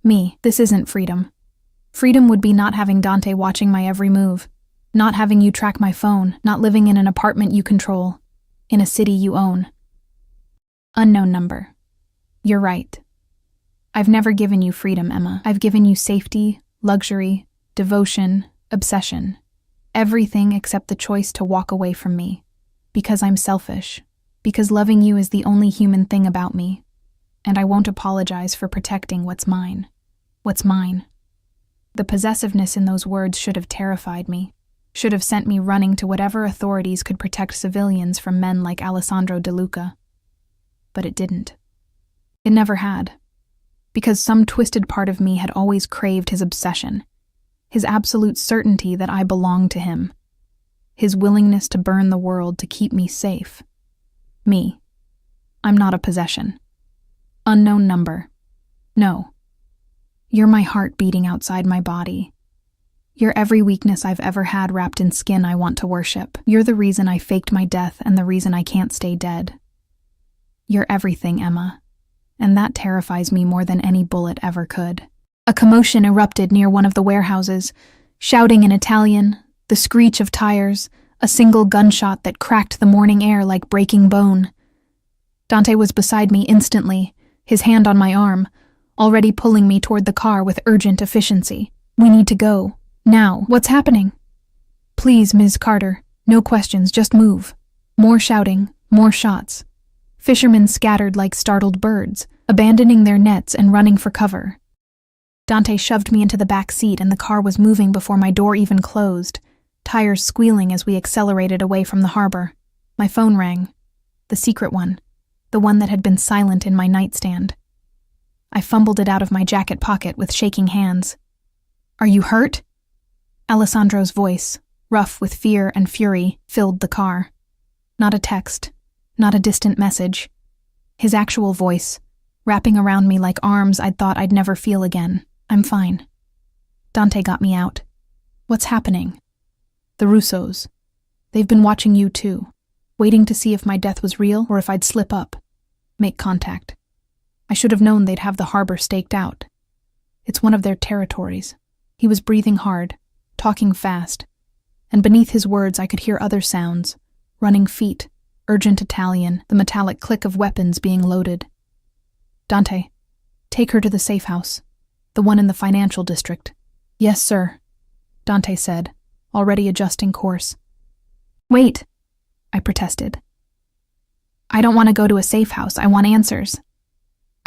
Me. This isn't freedom. Freedom would be not having Dante watching my every move, Not having you track my phone, not living in an apartment you control, in a city you own. Unknown number. You're right. I've never given you freedom, Emma. I've given you safety, luxury, devotion, obsession. Everything except the choice to walk away from me. Because I'm selfish. Because loving you is the only human thing about me. And I won't apologize for protecting what's mine. What's mine. The possessiveness in those words should have terrified me. Should have sent me running to whatever authorities could protect civilians from men like Alessandro De Luca. But it didn't. It never had. Because some twisted part of me had always craved his obsession, his absolute certainty that I belonged to him, his willingness to burn the world to keep me safe. Me. I'm not a possession. Unknown number. No. You're my heart beating outside my body. You're every weakness I've ever had wrapped in skin I want to worship. You're the reason I faked my death and the reason I can't stay dead. You're everything, Emma. And that terrifies me more than any bullet ever could. A commotion erupted near one of the warehouses, shouting in Italian, the screech of tires, a single gunshot that cracked the morning air like breaking bone. Dante was beside me instantly, his hand on my arm, already pulling me toward the car with urgent efficiency. We need to go. Now. What's happening? Please, Ms. Carter. No questions, just move. More shouting, more shots. Fishermen scattered like startled birds, abandoning their nets and running for cover. Dante shoved me into the back seat and the car was moving before my door even closed, tires squealing as we accelerated away from the harbor. My phone rang. The secret one. The one that had been silent in my nightstand. I fumbled it out of my jacket pocket with shaking hands. Are you hurt? Alessandro's voice, rough with fear and fury, filled the car. Not a text. Not a distant message. His actual voice, wrapping around me like arms I'd thought I'd never feel again. I'm fine. Dante got me out. What's happening? The Russos. They've been watching you too, waiting to see if my death was real or if I'd slip up. Make contact. I should have known they'd have the harbor staked out. It's one of their territories. He was breathing hard, talking fast, and beneath his words I could hear other sounds, running feet, urgent Italian, the metallic click of weapons being loaded. Dante, take her to the safe house, the one in the financial district. Yes, sir, Dante said, already adjusting course. Wait, I protested. I don't want to go to a safe house. I want answers.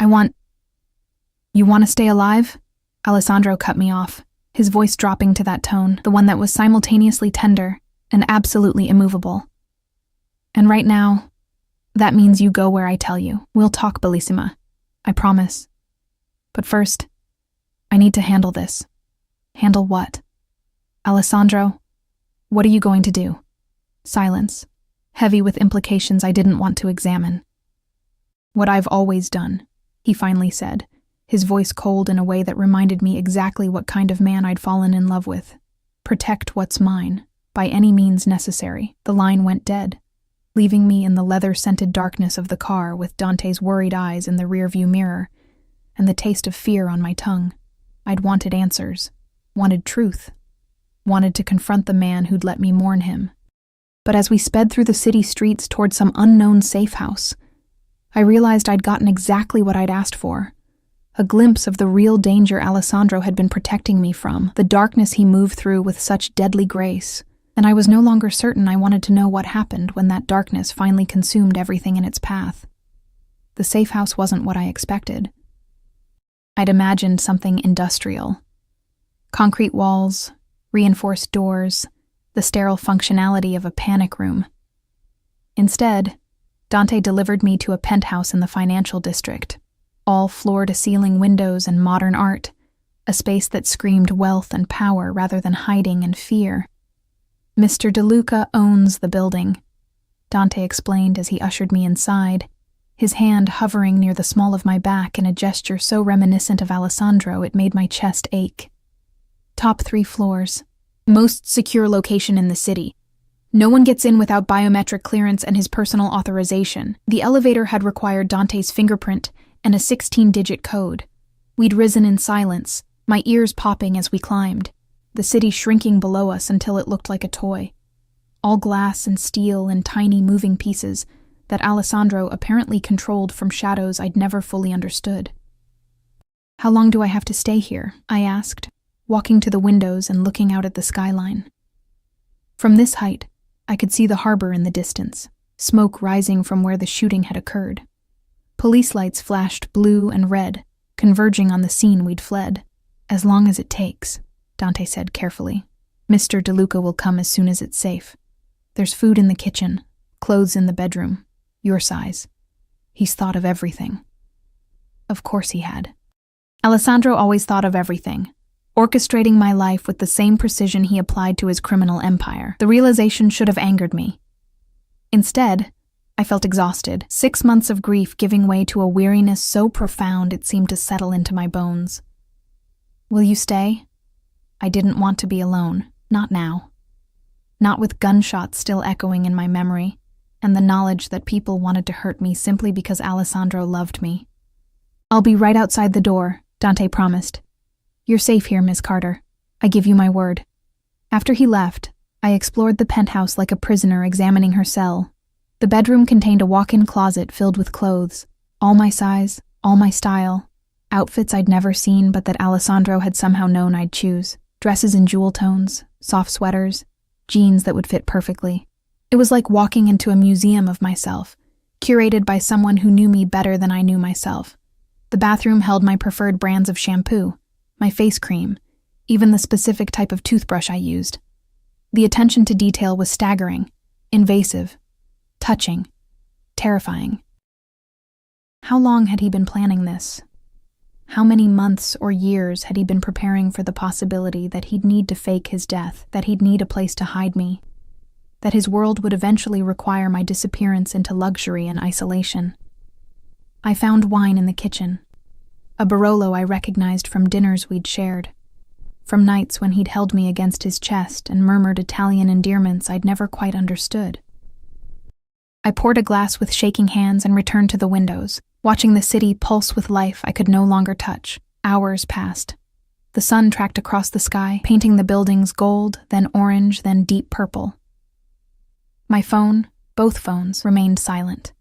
You want to stay alive? Alessandro cut me off, his voice dropping to that tone, the one that was simultaneously tender and absolutely immovable. And right now, that means you go where I tell you. We'll talk, Bellissima. I promise. But first, I need to handle this. Handle what? Alessandro, what are you going to do? Silence, heavy with implications I didn't want to examine. What I've always done, he finally said, his voice cold in a way that reminded me exactly what kind of man I'd fallen in love with. Protect what's mine, by any means necessary. The line went dead, leaving me in the leather-scented darkness of the car with Dante's worried eyes in the rearview mirror and the taste of fear on my tongue. I'd wanted answers, wanted truth, wanted to confront the man who'd let me mourn him. But as we sped through the city streets toward some unknown safe house, I realized I'd gotten exactly what I'd asked for. A glimpse of the real danger Alessandro had been protecting me from, the darkness he moved through with such deadly grace, and I was no longer certain I wanted to know what happened when that darkness finally consumed everything in its path. The safe house wasn't what I expected. I'd imagined something industrial. Concrete walls, reinforced doors, the sterile functionality of a panic room. Instead, Dante delivered me to a penthouse in the financial district, all floor-to-ceiling windows and modern art, a space that screamed wealth and power rather than hiding and fear. Mr. De Luca owns the building, Dante explained as he ushered me inside, his hand hovering near the small of my back in a gesture so reminiscent of Alessandro it made my chest ache. Top 3 floors. Most secure location in the city. No one gets in without biometric clearance and his personal authorization. The elevator had required Dante's fingerprint and a 16-digit code. We'd risen in silence, my ears popping as we climbed. the city shrinking below us until it looked like a toy. All glass and steel and tiny moving pieces that Alessandro apparently controlled from shadows I'd never fully understood. "How long do I have to stay here?" I asked, walking to the windows and looking out at the skyline. From this height, I could see the harbor in the distance, smoke rising from where the shooting had occurred. Police lights flashed blue and red, converging on the scene we'd fled. "As long as it takes," Dante said carefully. "Mr. DeLuca will come as soon as it's safe. There's food in the kitchen, clothes in the bedroom, your size. He's thought of everything." Of course he had. Alessandro always thought of everything, orchestrating my life with the same precision he applied to his criminal empire. The realization should have angered me. Instead, I felt exhausted, 6 months of grief giving way to a weariness so profound it seemed to settle into my bones. "Will you stay?" I didn't want to be alone, not now. Not with gunshots still echoing in my memory, and the knowledge that people wanted to hurt me simply because Alessandro loved me. "I'll be right outside the door," Dante promised. "You're safe here, Miss Carter. I give you my word." After he left, I explored the penthouse like a prisoner examining her cell. The bedroom contained a walk-in closet filled with clothes, all my size, all my style, outfits I'd never seen but that Alessandro had somehow known I'd choose, dresses in jewel tones, soft sweaters, jeans that would fit perfectly. It was like walking into a museum of myself, curated by someone who knew me better than I knew myself. The bathroom held my preferred brands of shampoo, my face cream, even the specific type of toothbrush I used. The attention to detail was staggering, invasive, touching, terrifying. How long had he been planning this? How many months or years had he been preparing for the possibility that he'd need to fake his death, that he'd need a place to hide me, that his world would eventually require my disappearance into luxury and isolation? I found wine in the kitchen, a Barolo I recognized from dinners we'd shared, from nights when he'd held me against his chest and murmured Italian endearments I'd never quite understood. I poured a glass with shaking hands and returned to the windows, watching the city pulse with life I could no longer touch. Hours passed. The sun tracked across the sky, painting the buildings gold, then orange, then deep purple. My phone, both phones, remained silent.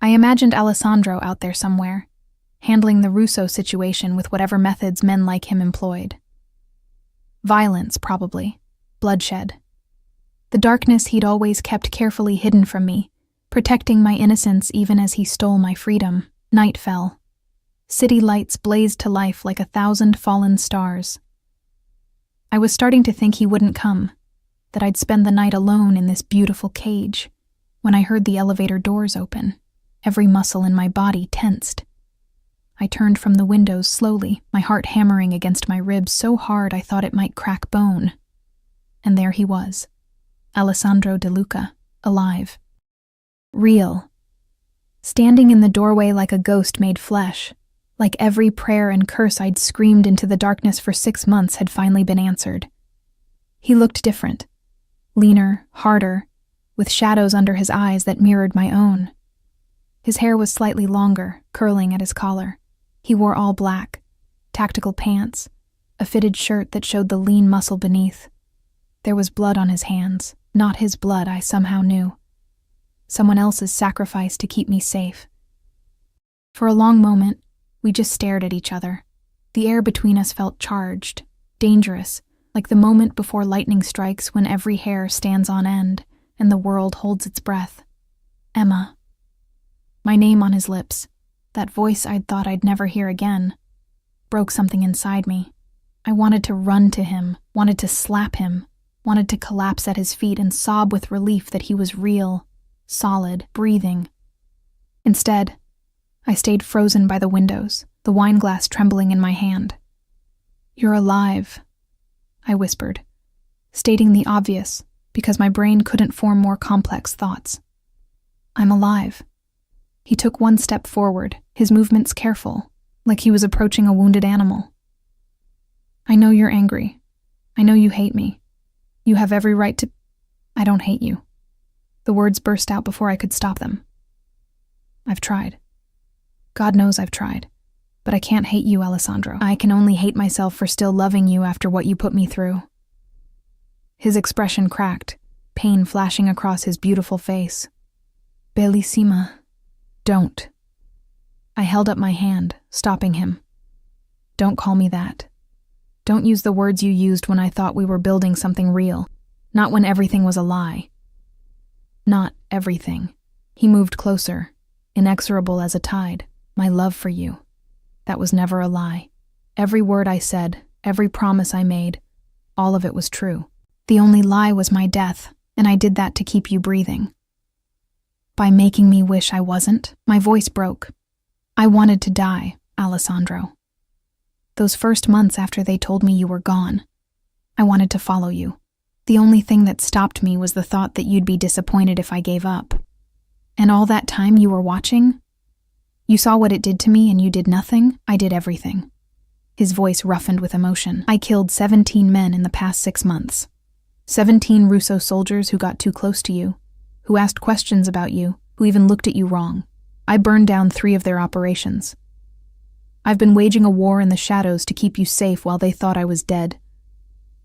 I imagined Alessandro out there somewhere, handling the Russo situation with whatever methods men like him employed. Violence, probably. Bloodshed. The darkness he'd always kept carefully hidden from me, protecting my innocence even as he stole my freedom. Night fell. City lights blazed to life like 1,000 fallen stars. I was starting to think he wouldn't come, that I'd spend the night alone in this beautiful cage, when I heard the elevator doors open. Every muscle in my body tensed. I turned from the windows slowly, my heart hammering against my ribs so hard I thought it might crack bone. And there he was, Alessandro DeLuca, alive. Real. Standing in the doorway like a ghost made flesh, like every prayer and curse I'd screamed into the darkness for 6 months had finally been answered. He looked different, leaner, harder, with shadows under his eyes that mirrored my own. His hair was slightly longer, curling at his collar. He wore all black, tactical pants, a fitted shirt that showed the lean muscle beneath. There was blood on his hands, not his blood, I somehow knew. Someone else's sacrifice to keep me safe. For a long moment, we just stared at each other. The air between us felt charged, dangerous, like the moment before lightning strikes when every hair stands on end and the world holds its breath. Emma. My name on his lips, that voice I'd thought I'd never hear again, broke something inside me. I wanted to run to him, wanted to slap him, wanted to collapse at his feet and sob with relief that he was real, solid, breathing. Instead, I stayed frozen by the windows, the wine glass trembling in my hand. "You're alive," I whispered, stating the obvious because my brain couldn't form more complex thoughts. "I'm alive." He took one step forward, his movements careful, like he was approaching a wounded animal. "I know you're angry. I know you hate me. You have every right to—" "I don't hate you." The words burst out before I could stop them. "I've tried. God knows I've tried. But I can't hate you, Alessandro. I can only hate myself for still loving you after what you put me through. His expression cracked, pain flashing across his beautiful face. Bellissima, don't. I held up my hand, stopping him. Don't call me that. Don't use the words you used when I thought we were building something real, not when everything was a lie. Not everything. He moved closer, inexorable as a tide. My love for you. That was never a lie. Every word I said, every promise I made, all of it was true. The only lie was my death, and I did that to keep you breathing. By making me wish I wasn't, my voice broke. I wanted to die, Alessandro. Those first months after they told me you were gone, I wanted to follow you. The only thing that stopped me was the thought that you'd be disappointed if I gave up. And all that time you were watching? You saw what it did to me and you did nothing? I did everything. His voice roughened with emotion. I killed 17 men in the past 6 months. 17 Russo soldiers who got too close to you, who asked questions about you, who even looked at you wrong. I burned down 3 of their operations. I've been waging a war in the shadows to keep you safe while they thought I was dead,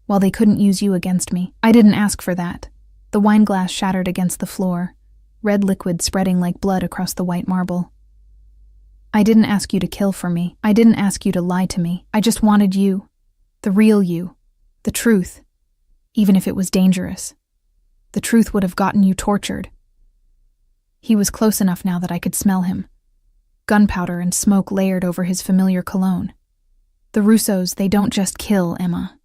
while they couldn't use you against me. I didn't ask for that. The wine glass shattered against the floor, red liquid spreading like blood across the white marble. I didn't ask you to kill for me. I didn't ask you to lie to me. I just wanted you, the real you, the truth, even if it was dangerous. The truth would have gotten you tortured. He was close enough now that I could smell him. Gunpowder and smoke layered over his familiar cologne. The Russos, they don't just kill, Emma.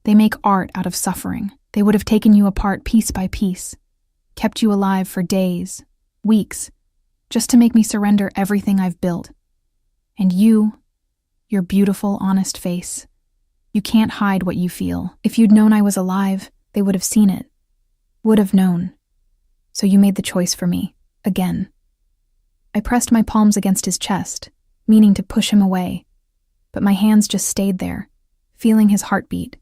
They make art out of suffering. They would have taken you apart piece by piece, kept you alive for days, weeks, just to make me surrender everything I've built. And you, your beautiful, honest face, you can't hide what you feel. If you'd known I was alive, they would have seen it, would have known. So you made the choice for me, again. I pressed my palms against his chest, meaning to push him away, but my hands just stayed there, feeling his heartbeat,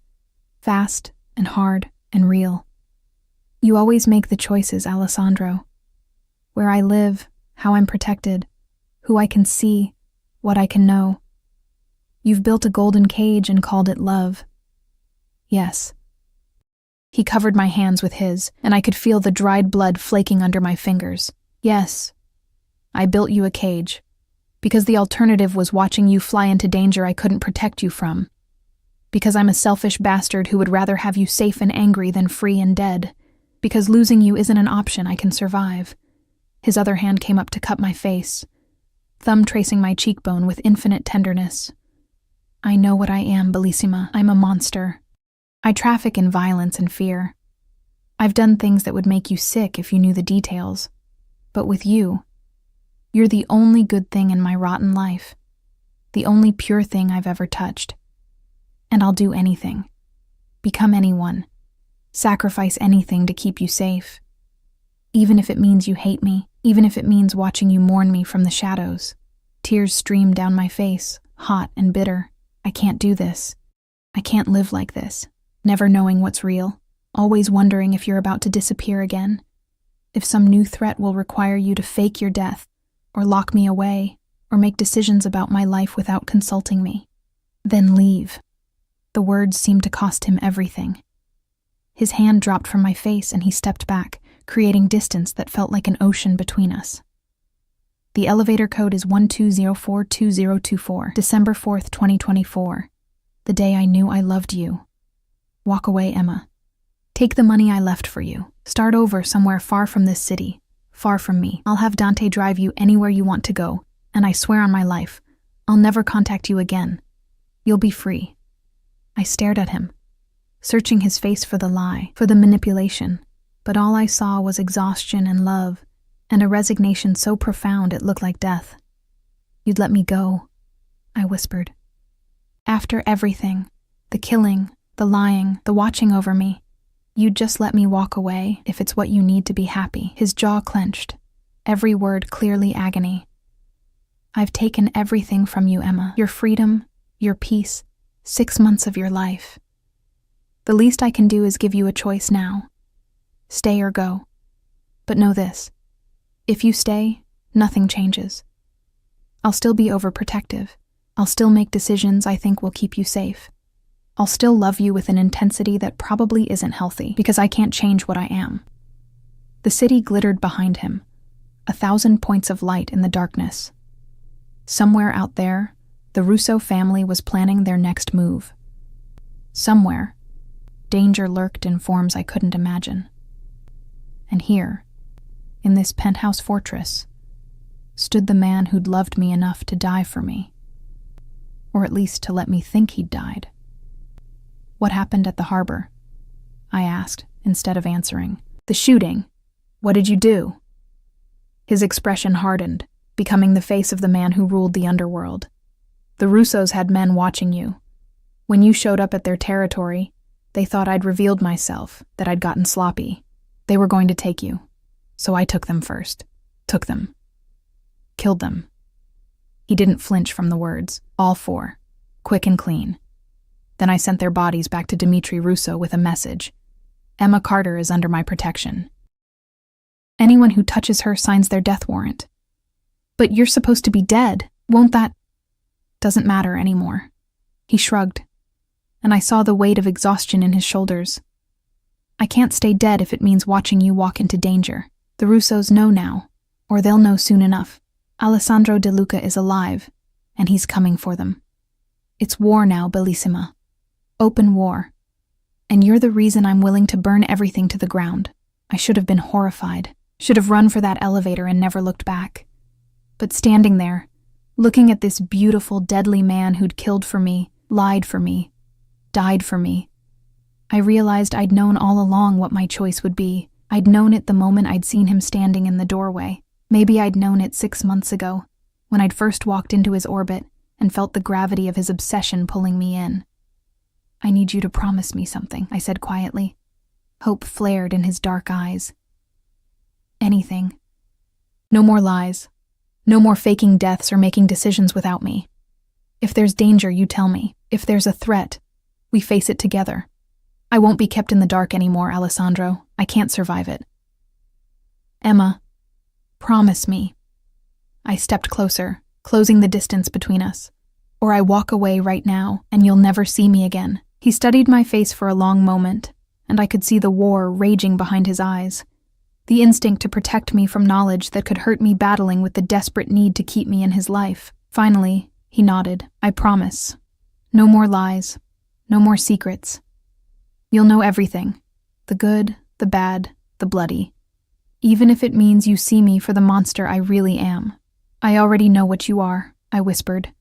fast and hard and real. You always make the choices, Alessandro. Where I live, how I'm protected, who I can see, what I can know. You've built a golden cage and called it love. Yes. He covered my hands with his, and I could feel the dried blood flaking under my fingers. Yes. I built you a cage, because the alternative was watching you fly into danger I couldn't protect you from. Because I'm a selfish bastard who would rather have you safe and angry than free and dead. Because losing you isn't an option I can survive. His other hand came up to cut my face, thumb tracing my cheekbone with infinite tenderness. I know what I am, Bellissima. I'm a monster. I traffic in violence and fear. I've done things that would make you sick if you knew the details. But with you, you're the only good thing in my rotten life. The only pure thing I've ever touched. And I'll do anything. Become anyone. Sacrifice anything to keep you safe. Even if it means you hate me, even if it means watching you mourn me from the shadows. Tears streamed down my face, hot and bitter. I can't do this. I can't live like this, never knowing what's real, always wondering if you're about to disappear again, if some new threat will require you to fake your death, or lock me away, or make decisions about my life without consulting me. Then leave. The words seemed to cost him everything. His hand dropped from my face and he stepped back, creating distance that felt like an ocean between us. The elevator code is 12042024, December 4th, 2024. The day I knew I loved you. Walk away, Emma. Take the money I left for you. Start over somewhere far from this city, far from me. I'll have Dante drive you anywhere you want to go, and I swear on my life, I'll never contact you again. You'll be free. I stared at him, searching his face for the lie, for the manipulation, but all I saw was exhaustion and love, and a resignation so profound it looked like death. You'd let me go, I whispered. After everything, the killing, the lying, the watching over me, you'd just let me walk away if it's what you need to be happy. His jaw clenched, every word clearly agony. I've taken everything from you, Emma. Your freedom, your peace, 6 months of your life. The least I can do is give you a choice now. Stay or go. But know this. If you stay, nothing changes. I'll still be overprotective. I'll still make decisions I think will keep you safe. I'll still love you with an intensity that probably isn't healthy, because I can't change what I am." The city glittered behind him, 1,000 points of light in the darkness. Somewhere out there, the Russo family was planning their next move. Somewhere, danger lurked in forms I couldn't imagine. And here, in this penthouse fortress, stood the man who'd loved me enough to die for me. Or at least to let me think he'd died. "What happened at the harbor?" I asked, instead of answering. "The shooting. What did you do?" His expression hardened, becoming the face of the man who ruled the underworld. "The Russos had men watching you. When you showed up at their territory, they thought I'd revealed myself, that I'd gotten sloppy. They were going to take you. So I took them first. Took them. Killed them." He didn't flinch from the words. "All 4. Quick and clean. Then I sent their bodies back to Dmitri Russo with a message. Emma Carter is under my protection. Anyone who touches her signs their death warrant. But you're supposed to be dead. Won't that—" "Doesn't matter anymore." He shrugged, and I saw the weight of exhaustion in his shoulders. "I can't stay dead if it means watching you walk into danger. The Russos know now, or they'll know soon enough. Alessandro De Luca is alive, and he's coming for them. It's war now, Bellissima. Open war. And you're the reason I'm willing to burn everything to the ground. I should have been horrified, should have run for that elevator and never looked back. But standing there, looking at this beautiful, deadly man who'd killed for me, lied for me, died for me, I realized I'd known all along what my choice would be. I'd known it the moment I'd seen him standing in the doorway. Maybe I'd known it 6 months ago, when I'd first walked into his orbit and felt the gravity of his obsession pulling me in. "I need you to promise me something," I said quietly. Hope flared in his dark eyes. "Anything. No more lies. No more faking deaths or making decisions without me. If there's danger, you tell me. If there's a threat, we face it together. I won't be kept in the dark anymore, Alessandro. I can't survive it. Emma, promise me." I stepped closer, closing the distance between us. "Or I walk away right now, and you'll never see me again." He studied my face for a long moment, and I could see the war raging behind his eyes. The instinct to protect me from knowledge that could hurt me battling with the desperate need to keep me in his life. Finally, he nodded. "I promise. No more lies. No more secrets. You'll know everything. The good, the bad, the bloody. Even if it means you see me for the monster I really am." "I already know what you are," I whispered,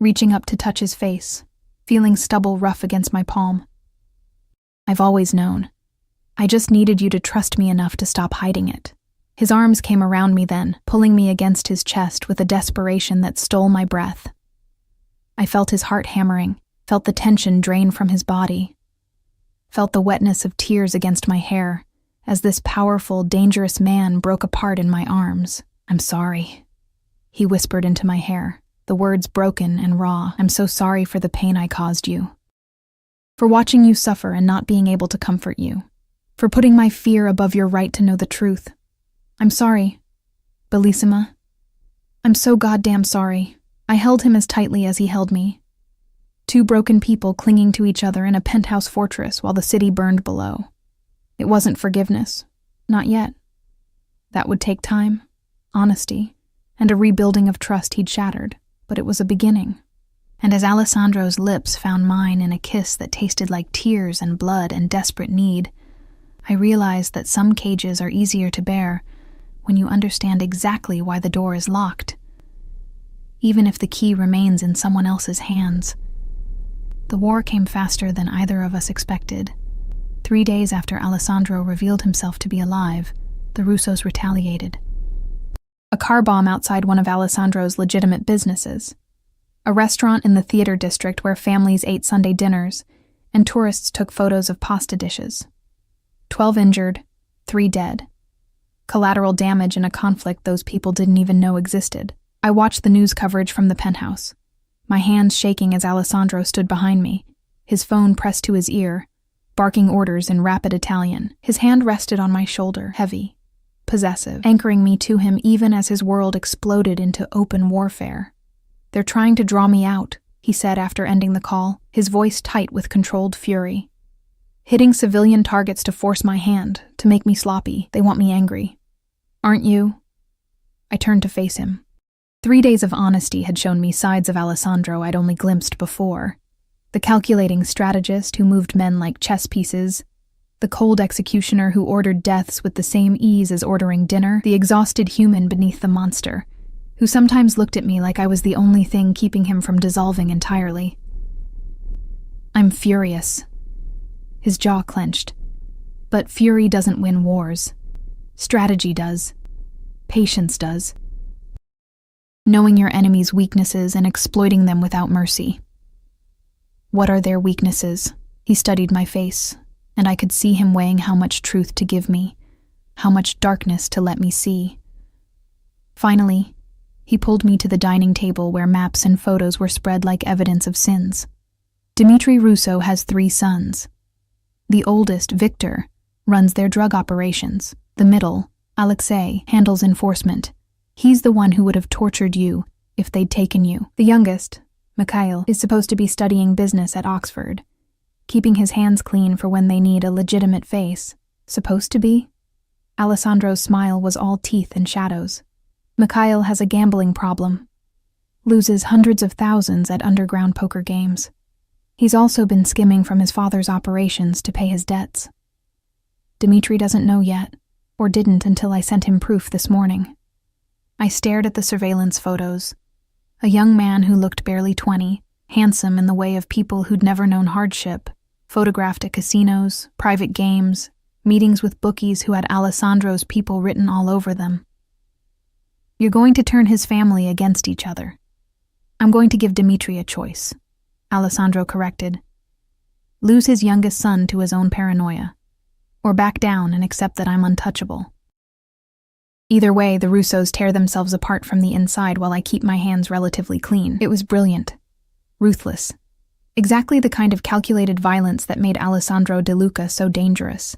reaching up to touch his face, feeling stubble rough against my palm. "I've always known. I just needed you to trust me enough to stop hiding it." His arms came around me then, pulling me against his chest with a desperation that stole my breath. I felt his heart hammering, felt the tension drain from his body, felt the wetness of tears against my hair as this powerful, dangerous man broke apart in my arms. "I'm sorry," he whispered into my hair, the words broken and raw. "I'm so sorry for the pain I caused you. For watching you suffer and not being able to comfort you. For putting my fear above your right to know the truth. I'm sorry, Bellissima. I'm so goddamn sorry." I held him as tightly as he held me. 2 broken people clinging to each other in a penthouse fortress while the city burned below. It wasn't forgiveness. Not yet. That would take time, honesty, and a rebuilding of trust he'd shattered, but it was a beginning. And as Alessandro's lips found mine in a kiss that tasted like tears and blood and desperate need, I realized that some cages are easier to bear when you understand exactly why the door is locked, even if the key remains in someone else's hands. The war came faster than either of us expected. 3 days after Alessandro revealed himself to be alive, the Russos retaliated. A car bomb outside one of Alessandro's legitimate businesses, a restaurant in the theater district where families ate Sunday dinners and tourists took photos of pasta dishes. 12 injured, 3 dead. Collateral damage in a conflict those people didn't even know existed. I watched the news coverage from the penthouse, my hands shaking as Alessandro stood behind me, his phone pressed to his ear, barking orders in rapid Italian. His hand rested on my shoulder, heavy, possessive, anchoring me to him even as his world exploded into open warfare. "They're trying to draw me out," he said after ending the call, his voice tight with controlled fury. Hitting civilian targets to force my hand, to make me sloppy. They want me angry. Aren't you? I turned to face him. 3 days of honesty had shown me sides of Alessandro I'd only glimpsed before. The calculating strategist who moved men like chess pieces, the cold executioner who ordered deaths with the same ease as ordering dinner, the exhausted human beneath the monster, who sometimes looked at me like I was the only thing keeping him from dissolving entirely. I'm furious. His jaw clenched. But fury doesn't win wars. Strategy does. Patience does. Knowing your enemy's weaknesses and exploiting them without mercy. What are their weaknesses? He studied my face, and I could see him weighing how much truth to give me, how much darkness to let me see. Finally, he pulled me to the dining table where maps and photos were spread like evidence of sins. Dimitri Russo has 3 sons. The oldest, Victor, runs their drug operations. The middle, Alexei, handles enforcement. He's the one who would have tortured you if they'd taken you. The youngest, Mikhail, is supposed to be studying business at Oxford, keeping his hands clean for when they need a legitimate face. Supposed to be? Alessandro's smile was all teeth and shadows. Mikhail has a gambling problem. Loses hundreds of thousands at underground poker games. He's also been skimming from his father's operations to pay his debts. Dimitri doesn't know yet, or didn't until I sent him proof this morning. I stared at the surveillance photos. A young man who looked barely 20, handsome in the way of people who'd never known hardship, photographed at casinos, private games, meetings with bookies who had Alessandro's people written all over them. You're going to turn his family against each other. I'm going to give Dimitri a choice, Alessandro corrected. Lose his youngest son to his own paranoia, or back down and accept that I'm untouchable. Either way, the Russos tear themselves apart from the inside while I keep my hands relatively clean. It was brilliant. Ruthless. Exactly the kind of calculated violence that made Alessandro De Luca so dangerous.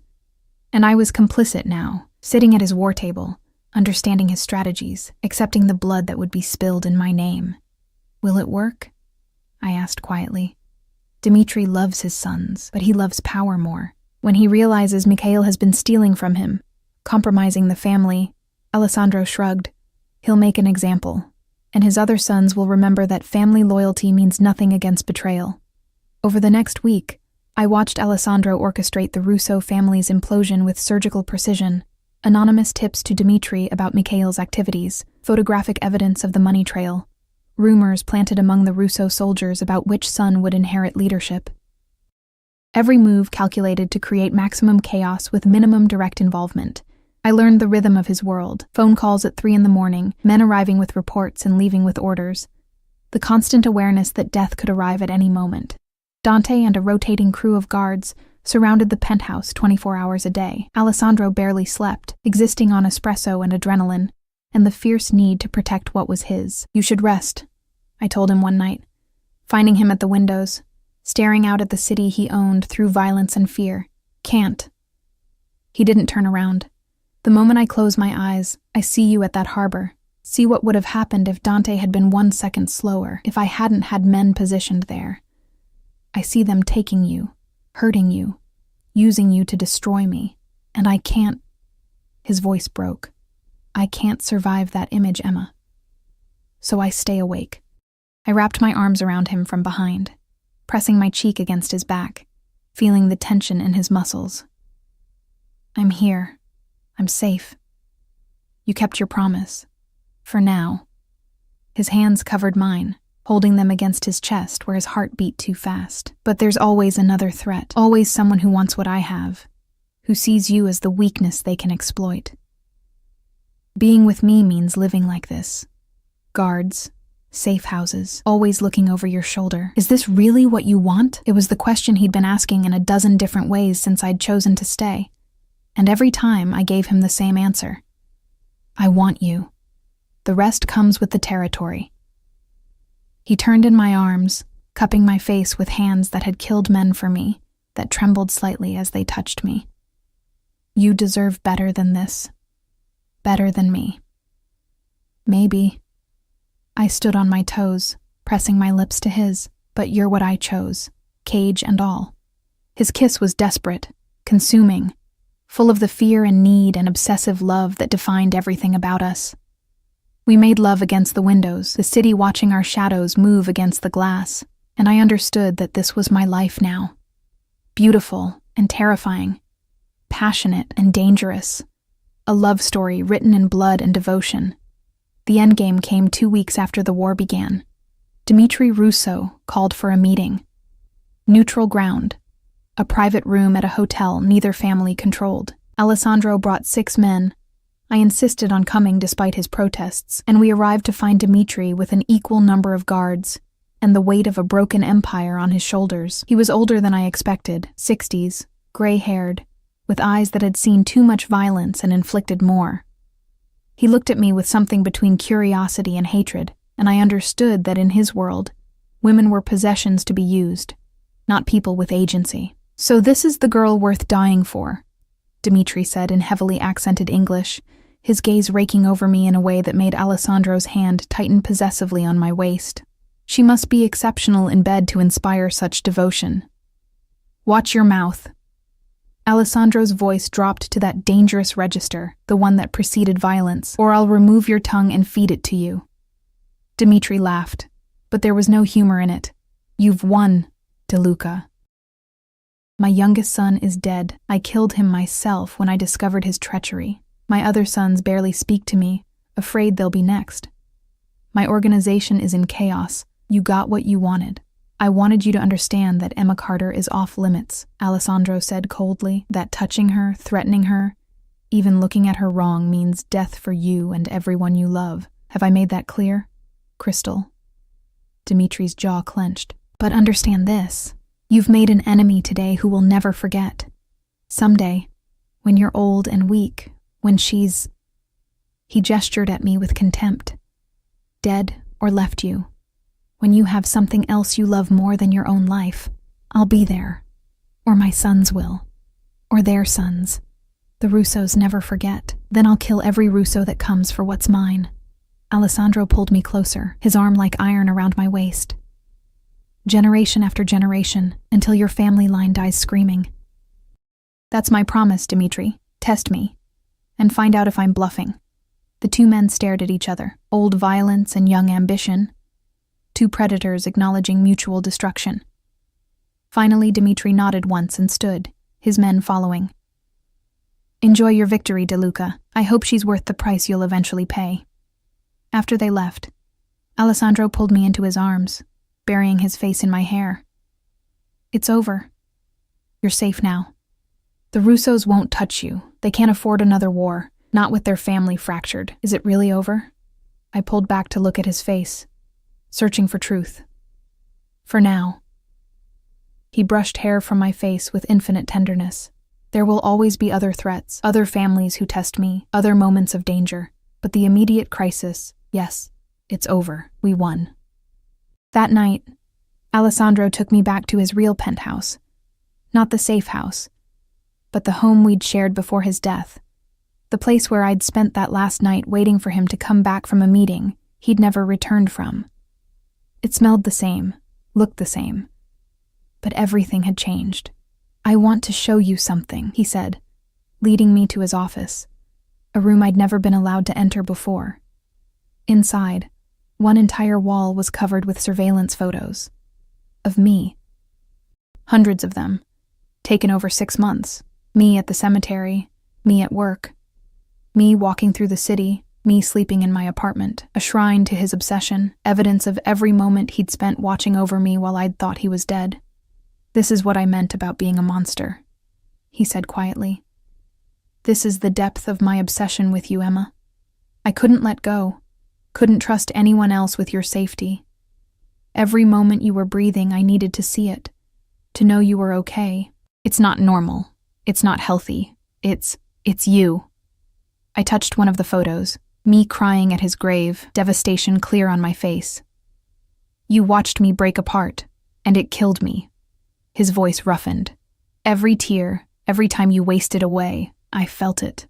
And I was complicit now, sitting at his war table, understanding his strategies, accepting the blood that would be spilled in my name. Will it work? I asked quietly. Dimitri loves his sons, but he loves power more. When he realizes Mikhail has been stealing from him, compromising the family, Alessandro shrugged. He'll make an example, and his other sons will remember that family loyalty means nothing against betrayal. Over the next week, I watched Alessandro orchestrate the Russo family's implosion with surgical precision, anonymous tips to Dimitri about Mikhail's activities, photographic evidence of the money trail, rumors planted among the Russo soldiers about which son would inherit leadership. Every move calculated to create maximum chaos with minimum direct involvement. I learned the rhythm of his world, phone calls at 3 a.m, men arriving with reports and leaving with orders. The constant awareness that death could arrive at any moment. Dante and a rotating crew of guards surrounded the penthouse 24 hours a day. Alessandro barely slept, existing on espresso and adrenaline, and the fierce need to protect what was his. You should rest, I told him one night, finding him at the windows, staring out at the city he owned through violence and fear. Can't. He didn't turn around. The moment I close my eyes, I see you at that harbor. See what would have happened if Dante had been 1 second slower, if I hadn't had men positioned there. I see them taking you, hurting you, using you to destroy me, and I can't. His voice broke. I can't survive that image, Emma. So I stay awake. I wrapped my arms around him from behind, pressing my cheek against his back, feeling the tension in his muscles. I'm here. I'm safe. You kept your promise. For now. His hands covered mine, holding them against his chest where his heart beat too fast. But there's always another threat, always someone who wants what I have, who sees you as the weakness they can exploit. Being with me means living like this. Guards, safe houses, always looking over your shoulder. Is this really what you want? It was the question he'd been asking in a dozen different ways since I'd chosen to stay. And every time I gave him the same answer. I want you. The rest comes with the territory. He turned in my arms, cupping my face with hands that had killed men for me, that trembled slightly as they touched me. You deserve better than this. Better than me. Maybe. I stood on my toes, pressing my lips to his. But you're what I chose, cage and all. His kiss was desperate, consuming, full of the fear and need and obsessive love that defined everything about us. We made love against the windows, the city watching our shadows move against the glass, and I understood that this was my life now. Beautiful and terrifying, passionate and dangerous, a love story written in blood and devotion. The endgame came 2 weeks after the war began. Dmitri Russo called for a meeting. Neutral ground. A private room at a hotel neither family controlled. Alessandro brought 6 men. I insisted on coming despite his protests, and we arrived to find Dmitri with an equal number of guards and the weight of a broken empire on his shoulders. He was older than I expected, 60s, gray-haired, with eyes that had seen too much violence and inflicted more. He looked at me with something between curiosity and hatred, and I understood that in his world, women were possessions to be used, not people with agency. "So this is the girl worth dying for," Dmitri said in heavily accented English, his gaze raking over me in a way that made Alessandro's hand tighten possessively on my waist. "She must be exceptional in bed to inspire such devotion. Watch your mouth." Alessandro's voice dropped to that dangerous register, the one that preceded violence, "or I'll remove your tongue and feed it to you." Dmitri laughed, but there was no humor in it. "You've won, DeLuca. My youngest son is dead. I killed him myself when I discovered his treachery. My other sons barely speak to me, afraid they'll be next. My organization is in chaos. You got what you wanted. I wanted you to understand that Emma Carter is off limits," Alessandro said coldly, "that touching her, threatening her, even looking at her wrong means death for you and everyone you love. Have I made that clear, Crystal?" Dimitri's jaw clenched. "But understand this. You've made an enemy today who will never forget. Someday, when you're old and weak, when she's..." He gestured at me with contempt. "Dead or left you. When you have something else you love more than your own life, I'll be there. Or my sons will. Or their sons. The Russos never forget. Then I'll kill every Russo that comes for what's mine." Alessandro pulled me closer, his arm like iron around my waist. "Generation after generation, until your family line dies screaming." "That's my promise, Dmitri. Test me. And find out if I'm bluffing." The 2 men stared at each other, old violence and young ambition. 2 predators acknowledging mutual destruction. Finally, Dmitri nodded once and stood, his men following. "Enjoy your victory, DeLuca. I hope she's worth the price you'll eventually pay." After they left, Alessandro pulled me into his arms, burying his face in my hair. "It's over. You're safe now. The Russos won't touch you. They can't afford another war, not with their family fractured. Is it really over?" I pulled back to look at his face, searching for truth. "For now." He brushed hair from my face with infinite tenderness. "There will always be other threats, other families who test me, other moments of danger. But the immediate crisis, yes, it's over. We won." That night, Alessandro took me back to his real penthouse. Not the safe house, but the home we'd shared before his death. The place where I'd spent that last night waiting for him to come back from a meeting he'd never returned from. It smelled the same, looked the same, but everything had changed. "I want to show you something," he said, leading me to his office, a room I'd never been allowed to enter before. Inside, one entire wall was covered with surveillance photos. Of me. Hundreds of them, taken over 6 months. Me at the cemetery, me at work, me walking through the city, me sleeping in my apartment, a shrine to his obsession, evidence of every moment he'd spent watching over me while I'd thought he was dead. "This is what I meant about being a monster," he said quietly. "This is the depth of my obsession with you, Emma. I couldn't let go, couldn't trust anyone else with your safety. Every moment you were breathing, I needed to see it, to know you were okay. It's not normal. It's not healthy. It's you." I touched one of the photos, me crying at his grave, devastation clear on my face. "You watched me break apart, and it killed me." His voice roughened. "Every tear, every time you wasted away, I felt it.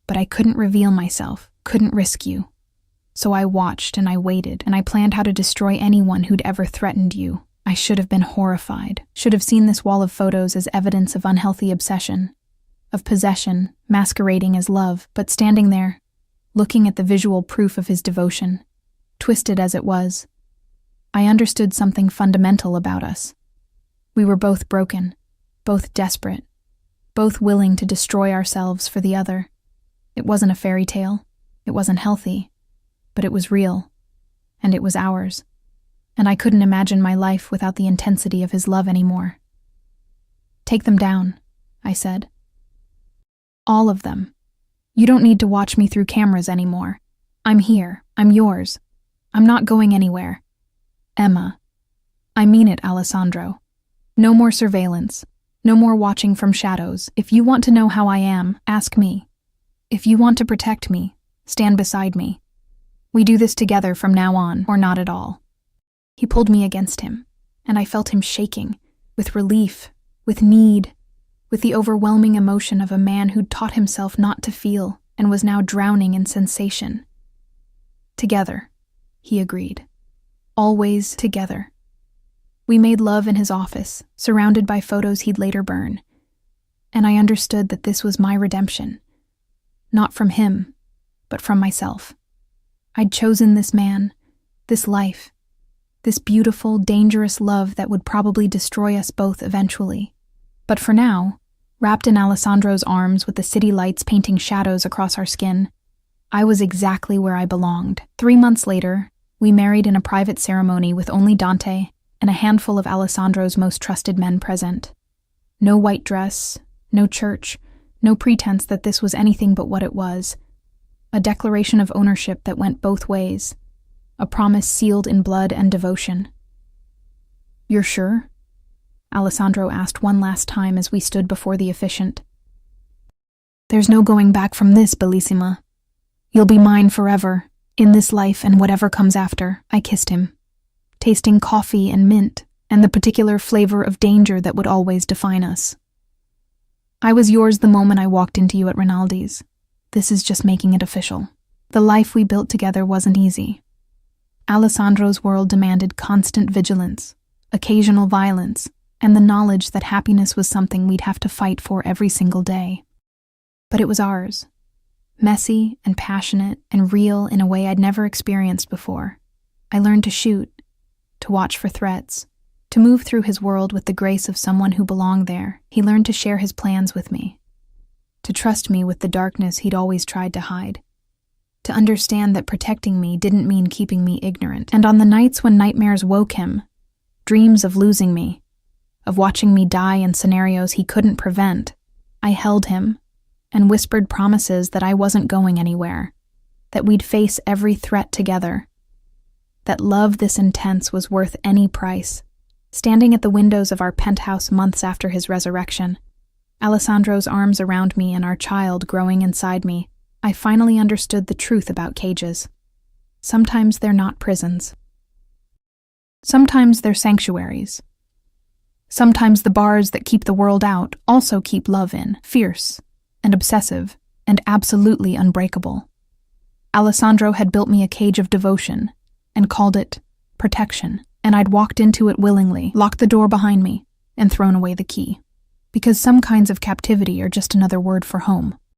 But I couldn't reveal myself, couldn't risk you. So I watched and I waited, and I planned how to destroy anyone who'd ever threatened you. I should have been horrified, should have seen this wall of photos as evidence of unhealthy obsession, of possession masquerading as love, but standing there, looking at the visual proof of his devotion, twisted as it was, I understood something fundamental about us. We were both broken, both desperate, both willing to destroy ourselves for the other. It wasn't a fairy tale, it wasn't healthy, but it was real, and it was ours, and I couldn't imagine my life without the intensity of his love anymore. "Take them down," I said. "All of them. You don't need to watch me through cameras anymore. I'm here, I'm yours. I'm not going anywhere. Emma." "I mean it, Alessandro. No more surveillance. No more watching from shadows. If you want to know how I am, ask me. If you want to protect me, stand beside me. We do this together from now on, or not at all." He pulled me against him, and I felt him shaking, with relief, with need, with the overwhelming emotion of a man who'd taught himself not to feel and was now drowning in sensation. "Together," he agreed. "Always together." We made love in his office, surrounded by photos he'd later burn, and I understood that this was my redemption. Not from him, but from myself. I'd chosen this man, this life, this beautiful, dangerous love that would probably destroy us both eventually. But for now, wrapped in Alessandro's arms with the city lights painting shadows across our skin, I was exactly where I belonged. 3 months later, we married in a private ceremony with only Dante and a handful of Alessandro's most trusted men present. No white dress, no church, no pretense that this was anything but what it was. A declaration of ownership that went both ways. A promise sealed in blood and devotion. "You're sure?" Alessandro asked one last time as we stood before the officiant. "There's no going back from this, Bellissima. You'll be mine forever, in this life and whatever comes after." I kissed him, tasting coffee and mint and the particular flavor of danger that would always define us. "I was yours the moment I walked into you at Rinaldi's. This is just making it official. The life we built together wasn't easy. Alessandro's world demanded constant vigilance, occasional violence, and the knowledge that happiness was something we'd have to fight for every single day. But it was ours. Messy and passionate and real in a way I'd never experienced before. I learned to shoot, to watch for threats, to move through his world with the grace of someone who belonged there. He learned to share his plans with me, to trust me with the darkness he'd always tried to hide, to understand that protecting me didn't mean keeping me ignorant. And on the nights when nightmares woke him, dreams of losing me, of watching me die in scenarios he couldn't prevent, I held him and whispered promises that I wasn't going anywhere, that we'd face every threat together, that love this intense was worth any price. Standing at the windows of our penthouse months after his resurrection, Alessandro's arms around me and our child growing inside me, I finally understood the truth about cages. Sometimes they're not prisons. Sometimes they're sanctuaries. Sometimes the bars that keep the world out also keep love in, fierce and obsessive and absolutely unbreakable. Alessandro had built me a cage of devotion and called it protection. And I'd walked into it willingly, locked the door behind me, and thrown away the key. Because some kinds of captivity are just another word for home.